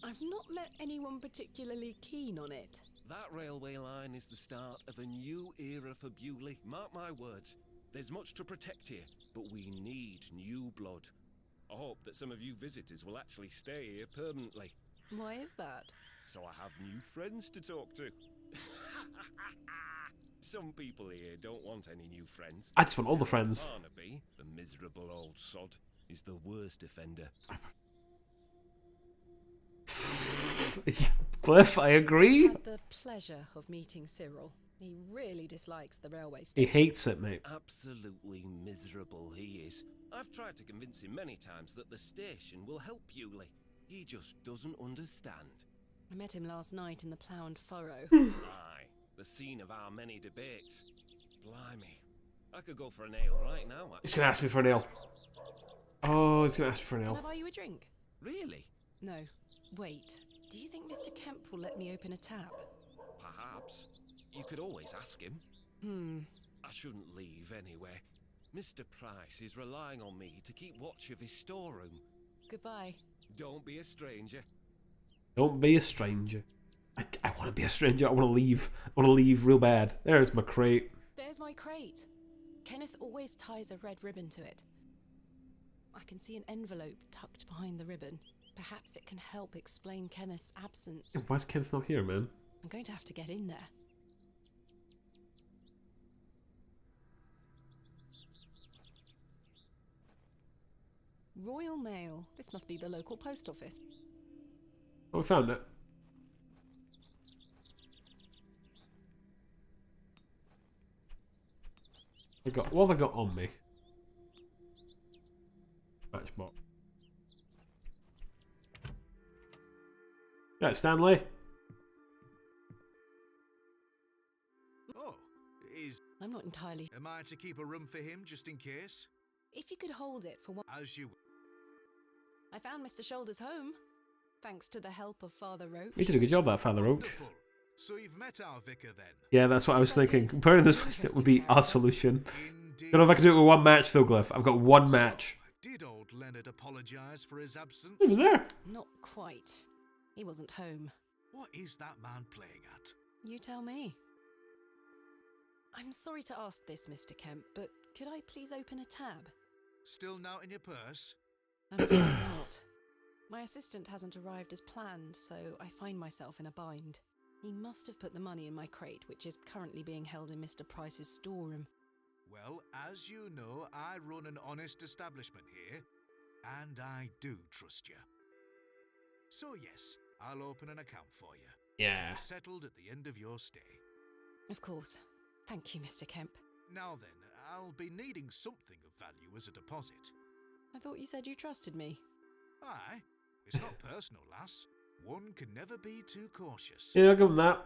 I've not met anyone particularly keen on it. That railway line is the start of a new era for Bewley. Mark my words. There's much to protect here, but we need new blood. I hope that some of you visitors will actually stay here permanently. Why is that? So I have new friends to talk to. Some people here don't want any new friends. I just want all the friends. Barnaby, the miserable old sod, is the worst offender. Cliff, I agree. Had the pleasure of meeting Cyril. He really dislikes the railway He station. hates it, mate. Absolutely miserable he is. I've tried to convince him many times that the station will help Bewley. He just doesn't understand. I met him last night in the Plough and Furrow. Aye, the scene of our many debates. Blimey, I could go for a nail right now. He's going to ask me for a nail. Oh, he's going to ask me for a Can I nail. buy you a drink? Really? No. Wait. Do you think Mr. Kemp will let me open a tap? perhaps. You could always ask him. I shouldn't leave anyway. Mr. Price is relying on me to keep watch of his storeroom. Goodbye. Don't be a stranger. Don't be a stranger. I want to be a stranger. I want to leave. I want to leave real bad. There's my crate. There's my crate. Kenneth always ties a red ribbon to it. I can see an envelope tucked behind the ribbon. Perhaps it can help explain Kenneth's absence. Why's Kenneth not here, man? I'm going to have to get in there. Royal Mail. This must be the local post office. Oh, we found it. What have I got on me? Matchbox. Right, Stanley. Oh, I'm not entirely... Am I to keep a room for him just in case? If you could hold it for one... As you... I found Mr. Shoulder's home, thanks to the help of Father Roach. You did a good job, that Father Roach. Wonderful. So you've met our vicar then? Yeah, that's what I was thinking. Comparing this place, it would be our solution. Don't know if I can do it with one match though, Glyph. I've got one match. Did old Leonard apologise for his absence? He was there. Not quite. He wasn't home. What is that man playing at? You tell me. I'm sorry to ask this, Mr. Kemp, but could I please open a tab? Still not in your purse? I'm afraid not. My assistant hasn't arrived as planned, so I find myself in a bind. He must have put the money in my crate, which is currently being held in Mr. Price's storeroom. Well, as you know, I run an honest establishment here, and I do trust you. So yes, I'll open an account for you. Yeah. To be settled at the end of your stay. Of course. Thank you, Mr. Kemp. Now then, I'll be needing something of value as a deposit. I thought you said you trusted me. Aye. It's not personal, lass. One can never be too cautious. Yeah, I'll give him that.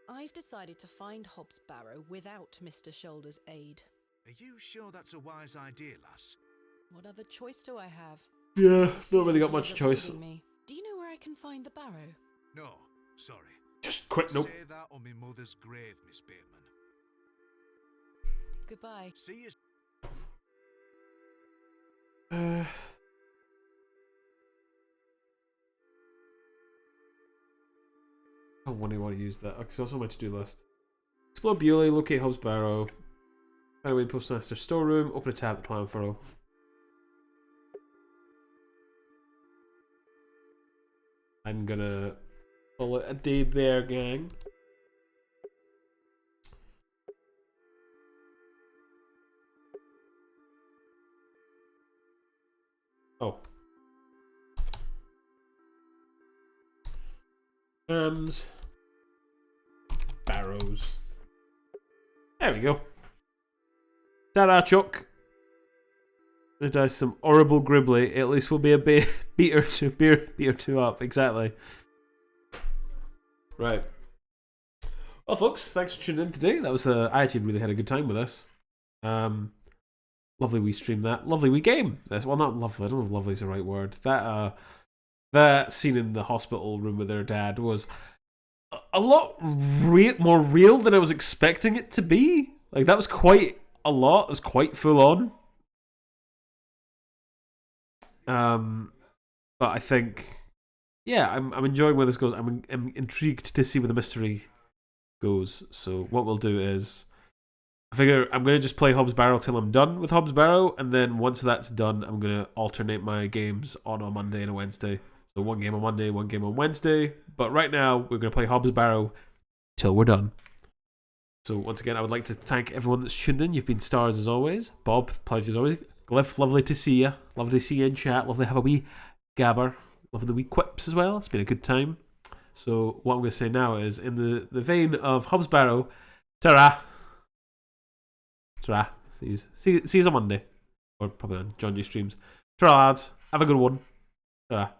I've decided to find Hobb's Barrow without Mr. Shoulder's aid. Are you sure that's a wise idea, lass? What other choice do I have? Yeah, not really got much choice. Me. Do you know where I can find the Barrow? No, sorry. Just quit, nope. Say that on my mother's grave, Miss Bateman. Goodbye. See you. I wonder why I use that. Okay, so that's on my to-do list. Explore Bewley, locate Hobb's Barrow, find a way to Postmaster storeroom, open a tab to plan furrow. I'm gonna call it a day there, gang. Oh. Barrows. There we go. Ta-da, Chuck. It does some horrible gribbly. At least we'll be a beat or two up. Exactly. Right. Well, folks, thanks for tuning in today. That was I actually really had a good time with this. Lovely we stream that. Lovely we game. Well, not lovely. I don't know if lovely is the right word. That scene in the hospital room with their dad was a lot more real than I was expecting it to be. Like, that was quite a lot. It was quite full on. But I think, yeah, I'm enjoying where this goes. I'm intrigued to see where the mystery goes. So what we'll do is, I figure I'm going to just play Hobb's Barrow till I'm done with Hobb's Barrow, and then once that's done, I'm going to alternate my games on a Monday and a Wednesday. So one game on Monday, one game on Wednesday. But right now, we're going to play Hobb's Barrow till we're done. So once again, I would like to thank everyone that's tuned in. You've been stars as always. Bob, pleasure as always. Glyph, lovely to see you. Lovely to see you in chat. Lovely to have a wee gabber. Lovely the wee quips as well. It's been a good time. So what I'm going to say now is, in the vein of Hobb's Barrow, ta-ra. Ta-ra. See you on Monday. Or probably on John G streams. Ta-ra, lads. Have a good one. Ta-ra.